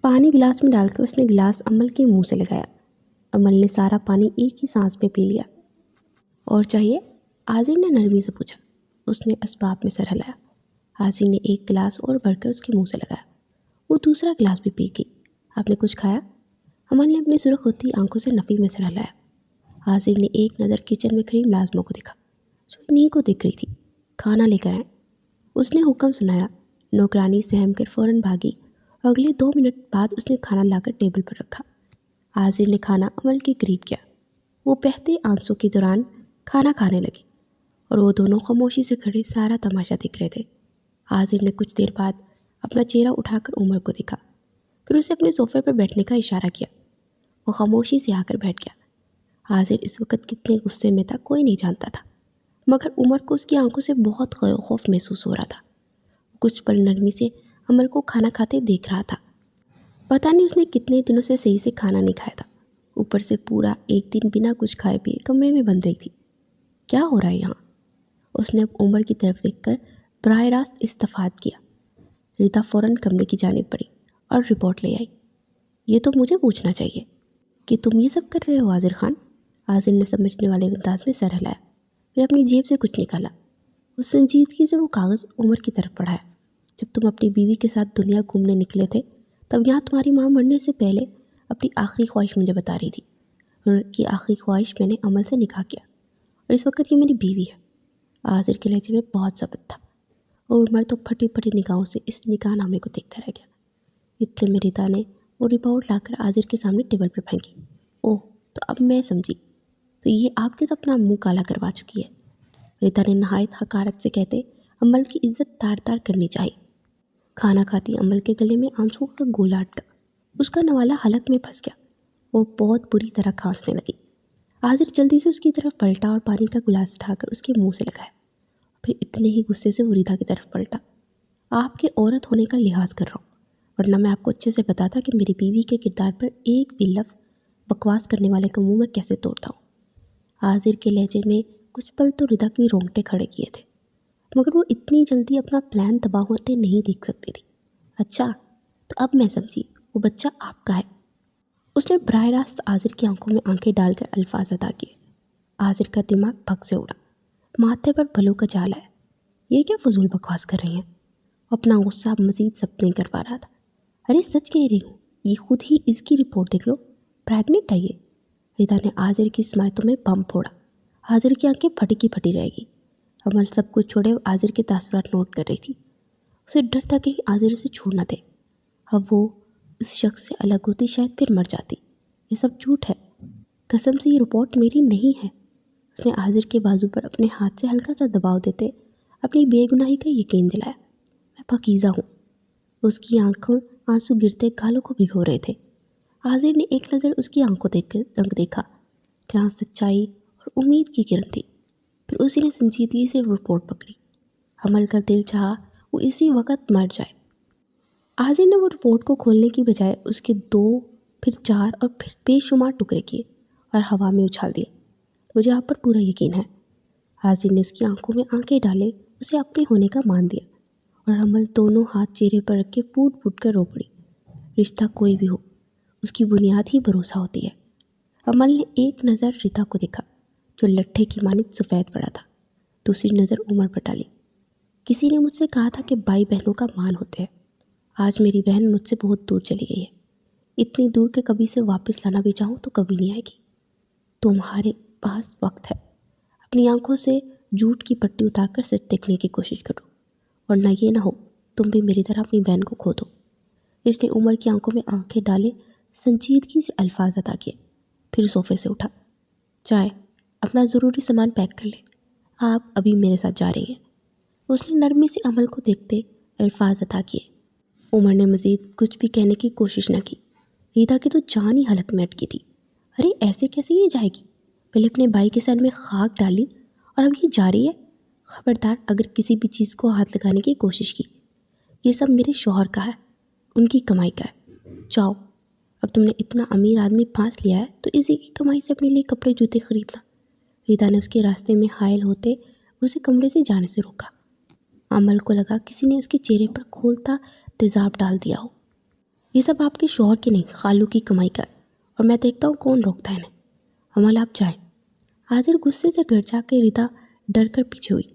پانی گلاس میں ڈال کر اس نے گلاس عمل کے منہ سے لگایا۔ عمل نے سارا پانی ایک ہی سانس میں پی لیا۔ اور چاہیے؟ حاضر نے نرمی سے پوچھا۔ اس نے اسباب میں سر ہلایا۔ حاضر نے ایک گلاس اور بھر کر اس کے منہ سے لگایا۔ وہ دوسرا گلاس بھی پی گئی۔ آپ نے کچھ کھایا؟ عمل نے اپنی سرخ ہوتی آنکھوں سے نفی میں سر ہلایا۔ حاضر نے ایک نظر کچن میں کھڑی ملازموں کو دیکھا جو انہیں کو دیکھ رہی تھی۔ کھانا لے کر آئیں، اس نے حکم سنایا۔ نوکرانی سہم کر فوراً بھاگی اور اگلے 2 منٹ بعد اس نے کھانا لا کر ٹیبل پر رکھا۔ حاضر نے کھانا عمل کے قریب کیا۔ وہ بہتے آنسوں کے دوران کھانا کھانے لگے اور وہ دونوں خاموشی سے کھڑے سارا تماشا دیکھ رہے تھے۔ حاضر نے کچھ دیر بعد اپنا چہرہ اٹھا کر عمر کو دیکھا، پھر اسے اپنے صوفے پر بیٹھنے کا اشارہ کیا۔ وہ خاموشی سے آ کر بیٹھ گیا۔ حاضر اس وقت کتنے غصے میں تھا کوئی نہیں جانتا تھا، مگر عمر کو اس کی آنکھوں سے بہت خوف محسوس ہو رہا تھا۔ کچھ پل نرمی سے عمل کو کھانا کھاتے دیکھ رہا تھا۔ پتہ نہیں اس نے کتنے دنوں سے صحیح سے کھانا نہیں کھایا تھا، اوپر سے پورا ایک دن بنا کچھ کھائے پیے کمرے میں بند رہی تھی۔ کیا ہو رہا ہے یہاں؟ اس نے اب عمر کی طرف دیکھ کر براہ راست استفاد کیا۔ ردا فوراً کمرے کی جانب بڑھی اور رپورٹ لے آئی۔ یہ تو مجھے پوچھنا چاہیے کہ تم یہ سب کر رہے ہو حاضر خان؟ حاضر نے سمجھنے والے انداز میں سر ہلایا، پھر اپنی جیب سے کچھ نکالا۔ اس سنجیدگی سے وہ کاغذ عمر کی طرف بڑھایا۔ جب تم اپنی بیوی کے ساتھ دنیا گھومنے نکلے تھے تب یہاں تمہاری ماں مرنے سے پہلے اپنی آخری خواہش مجھے بتا رہی تھی۔ ان کی آخری خواہش میں نے عمل سے نکاح کیا، اور اس وقت یہ میری بیوی ہے۔ حاضر کے لہجے میں بہت ضبط تھا، اور عمر تو پھٹی پھٹی نگاہوں سے اس نکاح نامے کو دیکھتا رہ گیا۔ اتنے میں ردا نے وہ رپورٹ لا کر حاضر کے سامنے ٹیبل پر پھینکی۔ اوہ، تو اب میں سمجھی، تو یہ آپ کے اپنا منہ کالا کروا چکی ہے۔ ردا نے نہایت حقارت سے کہتے عمل کی عزت تار تار کرنی چاہیے۔ کھانا کھاتی عمل کے گلے میں آنسوں کا گولا اٹکا، اس کا نوالا حلق میں پھنس گیا۔ وہ بہت بری طرح کھانسنے لگی۔ حاضر جلدی سے اس کی طرف پلٹا اور پانی کا گلاس اٹھا کر اس کے منہ سے لگایا، پھر اتنے ہی غصے سے وہ ردا کی طرف پلٹا۔ آپ کے عورت ہونے کا لحاظ کر رہا ہوں، ورنہ میں آپ کو اچھے سے بتاتا کہ میری بیوی کے کردار پر ایک بھی لفظ بکواس کرنے والے کا منہ میں کیسے توڑتا ہوں۔ حاضر کے لہجے میں کچھ پل تو ردا کی رونگٹے کھڑے کیے تھے، مگر وہ اتنی جلدی اپنا پلان تباہ ہوتے نہیں دیکھ سکتی تھی۔ اچھا، تو اب میں سمجھی، وہ بچہ آپ کا ہے۔ اس نے براہ راست حاضر کی آنکھوں میں آنکھیں ڈال کر الفاظ ادا کیے۔ حاضر کا دماغ بھگ سے اڑا، ماتھے پر بلوں کا جال آیا۔ یہ کیا فضول بکواس کر رہی ہیں؟ اپنا غصہ مزید ضبط نہیں کر پا رہا تھا۔ ارے سچ کہہ رہی ہوں، یہ خود ہی اس کی رپورٹ دیکھ لو، پریگننٹ ہے یہ۔ ردا نے حاضر کی سماعتوں میں بم پھوڑا۔ حاضر کی آنکھیں پھٹی کی پھٹی رہ گئی۔ عمل سب کچھ چھوڑے حاضر کے تاثرات نوٹ کر رہی تھی۔ اسے ڈر تھا کہ حاضر اسے چھوڑ نہ دے۔ اب وہ اس شخص سے الگ ہوتی شاید پھر مر جاتی۔ یہ سب جھوٹ ہے، قسم سے یہ رپورٹ میری نہیں ہے۔ اس نے حاضر کے بازو پر اپنے ہاتھ سے ہلکا سا دباؤ دیتے اپنی بے گناہی کا یقین دلایا۔ میں پاکیزہ ہوں۔ اس کی آنکھوں آنسو گرتے گالوں کو بھگو رہے تھے۔ حاضر نے ایک نظر اس کی آنکھوں دیکھ کر دنگ دیکھا، جہاں سچائی اور امید کی کرن تھی۔ پھر اسی نے سنجیدگی سے رپورٹ پکڑی۔ عمل کا دل چاہا وہ اسی وقت مر جائے۔ حاضر نے وہ رپورٹ کو کھولنے کی بجائے اس کے 2 پھر 4 اور پھر بے شمار ٹکڑے کیے اور ہوا میں اچھال دیے۔ مجھے آپ پر پورا یقین ہے۔ حاضر نے اس کی آنکھوں میں آنکھیں ڈالے اسے اپنے ہونے کا مان دیا اور عمل دونوں ہاتھ چہرے پر رکھ کے پھوٹ پھوٹ کر رو پڑی۔ رشتہ کوئی بھی ہو، اس کی بنیاد ہی بھروسہ ہوتی ہے۔ عمل نے ایک نظر ریتا کو دیکھا جو لٹھے کی مانند سفید پڑا تھا، دوسری نظر عمر پر ڈالی۔ کسی نے مجھ سے کہا تھا کہ بھائی بہنوں کا مان ہوتے ہیں۔ آج میری بہن مجھ سے بہت دور چلی گئی ہے، اتنی دور کہ کبھی سے واپس لانا بھی چاہوں تو کبھی نہیں آئے گی۔ تمہارے پاس وقت ہے، اپنی آنکھوں سے جھوٹ کی پٹی اتار کر سچ دیکھنے کی کوشش کرو، اور نہ یہ نہ ہو تم بھی میری طرح اپنی بہن کو کھو دو۔ اس نے عمر کی آنکھوں میں آنکھیں ڈالے سنجیدگی سے الفاظ ادا کیے، پھر صوفے سے اٹھا۔ چائے، اپنا ضروری سامان پیک کر لیں، آپ ابھی میرے ساتھ جا رہی ہیں۔ اس نے نرمی سے عمل کو دیکھتے الفاظ ادا کیے۔ عمر نے مزید کچھ بھی کہنے کی کوشش نہ کی۔ ریتا کی تو جان ہی حلق میں اٹکی تھی۔ ارے ایسے کیسے یہ جائے گی؟ پہلے اپنے بھائی کے سر میں خاک ڈالی اور اب یہ جا رہی ہے؟ خبردار اگر کسی بھی چیز کو ہاتھ لگانے کی کوشش کی۔ یہ سب میرے شوہر کا ہے، ان کی کمائی کا ہے۔ جاؤ، اب تم نے اتنا امیر آدمی پھانس لیا ہے تو اسی کی کمائی سے اپنے لیے کپڑے جوتے خریدنا۔ ریتا نے اس کے راستے میں حائل ہوتے اسے کمرے سے جانے سے روکا۔ عمل کو لگا کسی نے اس کے چہرے پر کھولتا تیزاب ڈال دیا ہو۔ یہ سب آپ کے شوہر کی نہیں، خالو کی کمائی کا ہے، اور میں دیکھتا ہوں کون روکتا ہے انہیں۔ عمل آپ جائیں۔ حاضر غصے سے گھر جا کے ریتا ڈر کر پیچھے ہوئی۔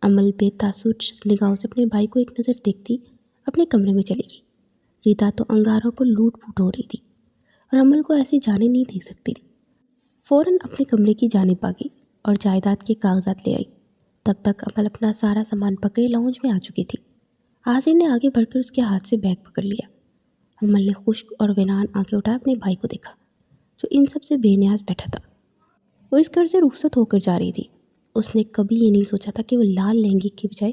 عمل بے تاثر نگاہوں سے اپنے بھائی کو ایک نظر دیکھتی اپنے کمرے میں چلی گئی۔ ریتا تو انگاروں پر لوٹ پوٹ ہو رہی تھی اور عمل کو ایسے جانے نہیں دے سکتی تھی۔ فوراً اپنے کمرے کی جانب آگئی اور جائیداد کے کاغذات لے آئی۔ تب تک عمل اپنا سارا سامان پکڑے لاؤنج میں آ چکی تھی۔ حاضر نے آگے بڑھ کر اس کے ہاتھ سے بیگ پکڑ لیا۔ عمل نے خشک اور ویران آنکھیں اٹھا اپنے بھائی کو دیکھا جو ان سب سے بے نیاز بیٹھا تھا۔ وہ اس گھر سے رخصت ہو کر جا رہی تھی۔ اس نے کبھی یہ نہیں سوچا تھا کہ وہ لال لہنگے کے بجائے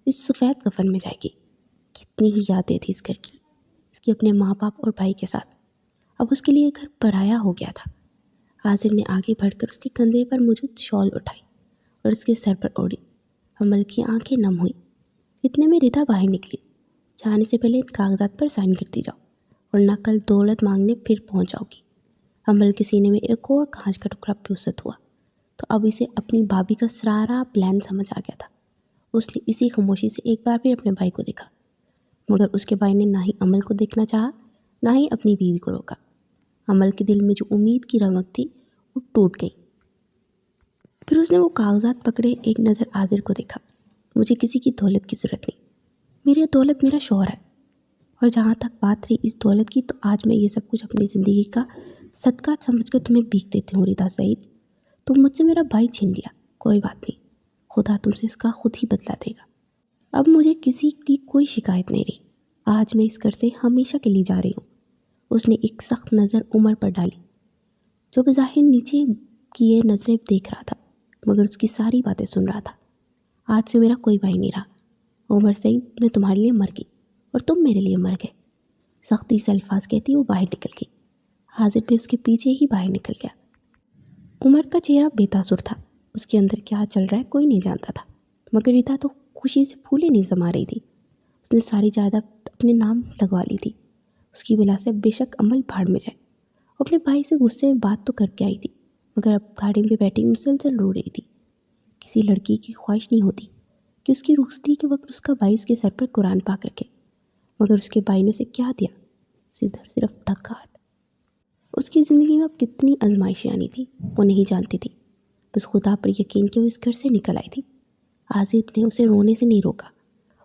اس سفید کفن میں جائے گی۔ کتنی ہی یادیں تھی اس گھر کی، اس کے اپنے ماں باپ اور بھائی کے ساتھ۔ اب اس کے لیے گھر پرایا ہو گیا تھا۔ حاضر نے آگے بڑھ کر اس کے کندھے پر موجود شال اٹھائی اور اس کے سر پر اوڑھی۔ عمل کی آنکھیں نم ہوئیں۔ اتنے میں ریتا باہر نکلی۔ جانے سے پہلے ان کاغذات پر سائن کرتی جاؤ، ورنہ کل دولت مانگنے پھر پہنچ جاؤ گی۔ عمل کے سینے میں ایک اور کانچ کا ٹکڑا پیوست ہوا تو اب اسے اپنی بھابھی کا سارا پلان سمجھ آ گیا تھا۔ اس نے اسی خاموشی سے ایک بار پھر اپنے بھائی کو دیکھا، مگر اس کے بھائی نے نہ ہی عمل کو دیکھنا چاہا نہ ہی اپنی بیوی کو روکا۔ عمل کے دل میں جو امید کی رمق تھی وہ ٹوٹ گئی۔ پھر اس نے وہ کاغذات پکڑے ایک نظر حاضر کو دیکھا۔ مجھے کسی کی دولت کی ضرورت نہیں، میری دولت میرا شوہر ہے، اور جہاں تک بات رہی اس دولت کی تو آج میں یہ سب کچھ اپنی زندگی کا صدقہ سمجھ کر تمہیں بھیک دیتی ہوں ریتا سعید۔ تم مجھ سے میرا بھائی چھین لیا، کوئی بات نہیں، خدا تم سے اس کا خود ہی بدلا دے گا۔ اب مجھے کسی کی کوئی شکایت نہیں رہی۔ آج میں اس گھر سے ہمیشہ کے لیے جا رہی ہوں۔ اس نے ایک سخت نظر عمر پر ڈالی جو بظاہر نیچے کیے نظریں دیکھ رہا تھا مگر اس کی ساری باتیں سن رہا تھا۔ آج سے میرا کوئی بھائی نہیں رہا عمر سعید، میں تمہارے لیے مر گئی اور تم میرے لیے مر گئے۔ سختی سے الفاظ کہتی وہ باہر نکل گئی۔ حاضر بھی اس کے پیچھے ہی باہر نکل گیا۔ عمر کا چہرہ بے تاثر تھا، اس کے اندر کیا چل رہا ہے کوئی نہیں جانتا تھا، مگر ریتا تو خوشی سے پھولے نہیں سما رہی تھی۔ اس نے ساری جائیداد اپنے نام لگوا لی تھی۔ اس کی بلا سے بے شک عمل بھاڑ میں جائے۔ وہ اپنے بھائی سے غصے میں بات تو کر کے آئی تھی مگر اب گاڑی میں بیٹھی مسلسل رو رہی تھی۔ کسی لڑکی کی خواہش نہیں ہوتی کہ اس کی رخصتی کے وقت اس کا بھائی اس کے سر پر قرآن پاک رکھے، مگر اس کے بھائی نے اسے کیا دیا؟ صرف تھکاٹ۔ اس کی زندگی میں اب کتنی آزمائشیں آنی تھی وہ نہیں جانتی تھی، بس خدا پر یقین کہ وہ اس گھر سے نکل آئی تھی۔ عازب نے اسے رونے سے نہیں روکا،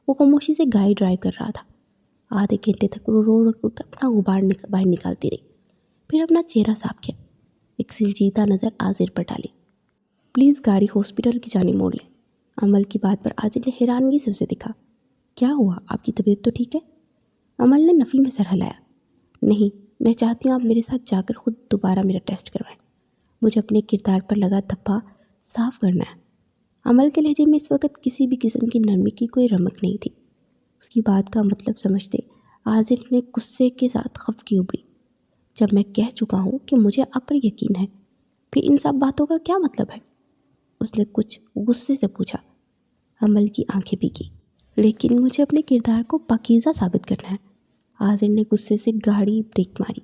وہ خاموشی سے گاڑی ڈرائیو کر رہا تھا۔ آدھے گھنٹے تک وہ رو کر اپنا غبار باہر نکالتی رہی، پھر اپنا چہرہ صاف کیا، ایک سنجیدہ نظر عازر پر ڈالی۔ پلیز گاڑی ہاسپٹل کی جانب موڑ لیں۔ عمل کی بات پر عازر نے حیرانگی سے اسے دیکھا۔ کیا ہوا، آپ کی طبیعت تو ٹھیک ہے؟ عمل نے نفی میں سر ہلایا۔ نہیں، میں چاہتی ہوں آپ میرے ساتھ جا کر خود دوبارہ میرا ٹیسٹ کروائیں، مجھے اپنے کردار پر لگا دھبا صاف کرنا ہے۔ عمل کے لہجے میں اس وقت کسی بھی قسم کی نرمی کی کوئی رمق نہیں تھی۔ اس کی بات کا مطلب سمجھتے عازر میں غصے کے ساتھ خفگی ابھری۔ جب میں کہہ چکا ہوں کہ مجھے آپ پر یقین ہے، پھر ان سب باتوں کا کیا مطلب ہے؟ اس نے کچھ غصے سے پوچھا۔ عمل کی آنکھیں بھیگی۔ لیکن مجھے اپنے کردار کو پاکیزہ ثابت کرنا ہے۔ عازر نے غصے سے گاڑی بریک ماری۔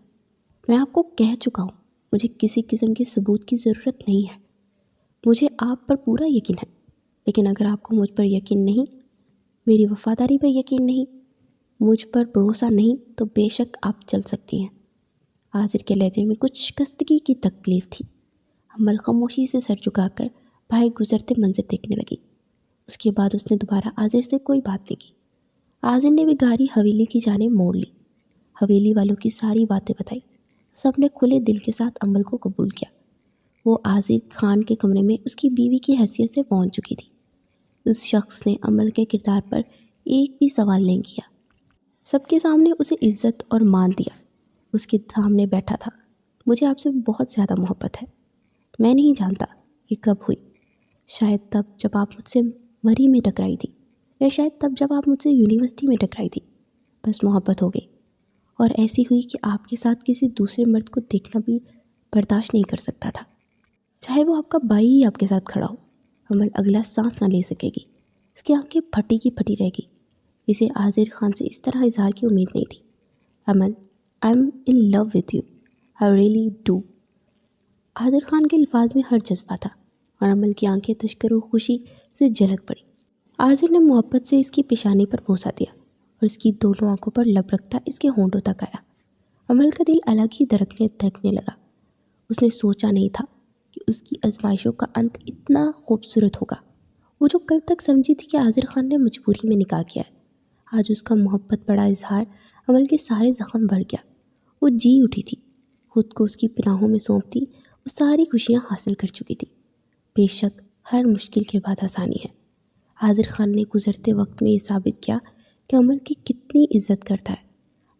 میں آپ کو کہہ چکا ہوں، مجھے کسی قسم کے ثبوت کی ضرورت نہیں ہے، مجھے آپ پر پورا یقین ہے۔ لیکن اگر آپ کو مجھ پر یقین نہیں، میری وفاداری پر یقین نہیں، مجھ پر بھروسہ نہیں، تو بے شک آپ چل سکتی ہیں۔ عاذر کے لہجے میں کچھ شکستگی کی تکلیف تھی۔ حمل خاموشی سے سر جھکا کر باہر گزرتے منظر دیکھنے لگی۔ اس کے بعد اس نے دوبارہ عاذر سے کوئی بات نہیں کی۔ عاذر نے بھی گاڑی حویلی کی جانب موڑ لی۔ حویلی والوں کی ساری باتیں بتائی۔ سب نے کھلے دل کے ساتھ عمل کو قبول کیا۔ وہ عاذر خان کے کمرے میں اس کی بیوی کی حیثیت سے پہنچ چکی تھی۔ اس شخص نے عمل کے کردار پر ایک بھی سوال نہیں کیا۔ سب کے سامنے اسے عزت اور مان دیا۔ اس کے سامنے بیٹھا تھا۔ مجھے آپ سے بہت زیادہ محبت ہے۔ میں نہیں جانتا یہ کب ہوئی، شاید تب جب آپ مجھ سے مری میں ٹکرائی تھی، یا شاید تب جب آپ مجھ سے یونیورسٹی میں ٹکرائی تھی۔ بس محبت ہو گئی، اور ایسی ہوئی کہ آپ کے ساتھ کسی دوسرے مرد کو دیکھنا بھی برداشت نہیں کر سکتا تھا، چاہے وہ آپ کا بھائی ہی آپ کے ساتھ کھڑا ہو۔ عمل اگلا سانس نہ لے سکے گی۔ اس کی آنکھیں پھٹی کی پھٹی رہ گئی۔ اسے عاذر خان سے اس طرح اظہار کی امید نہیں تھی۔ عمل، I am in love with you, I really do. Azar Khan کے الفاظ میں ہر جذبہ تھا، اور عمل کی آنکھیں تشکر و خوشی سے جھلک پڑی۔ عاذر نے محبت سے اس کی پیشانی پر بوسہ دیا، اور اس کی دونوں آنکھوں پر لب رکھتا اس کے ہونٹوں تک آیا۔ عمل کا دل الگ ہی دھڑکنے لگا۔ اس نے سوچا نہیں تھا کہ اس کی آزمائشوں کا انت اتنا خوبصورت ہوگا۔ وہ جو کل تک سمجھی تھی کہ عاذر خان نے مجبوری میں نکاح کیا ہے، آج اس کا محبت بڑا اظہار عمل کے سارے زخم بھر گیا۔ وہ جی اٹھی تھی، خود کو اس کی پناہوں میں سونپتی وہ ساری خوشیاں حاصل کر چکی تھی۔ بے شک ہر مشکل کے بعد آسانی ہے۔ عاذر خان نے گزرتے وقت میں یہ ثابت کیا کہ عمل کی کتنی عزت کرتا ہے۔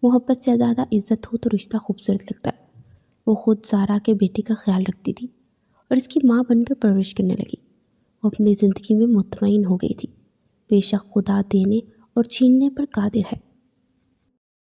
محبت سے زیادہ عزت ہو تو رشتہ خوبصورت لگتا ہے۔ وہ خود زارا کے بیٹے کا خیال رکھتی تھی، اور اس کی ماں بن کر پرورش کرنے لگی۔ وہ اپنی زندگی میں مطمئن ہو گئی تھی۔ بے شک خدا دینے اور چھیننے پر قادر ہے۔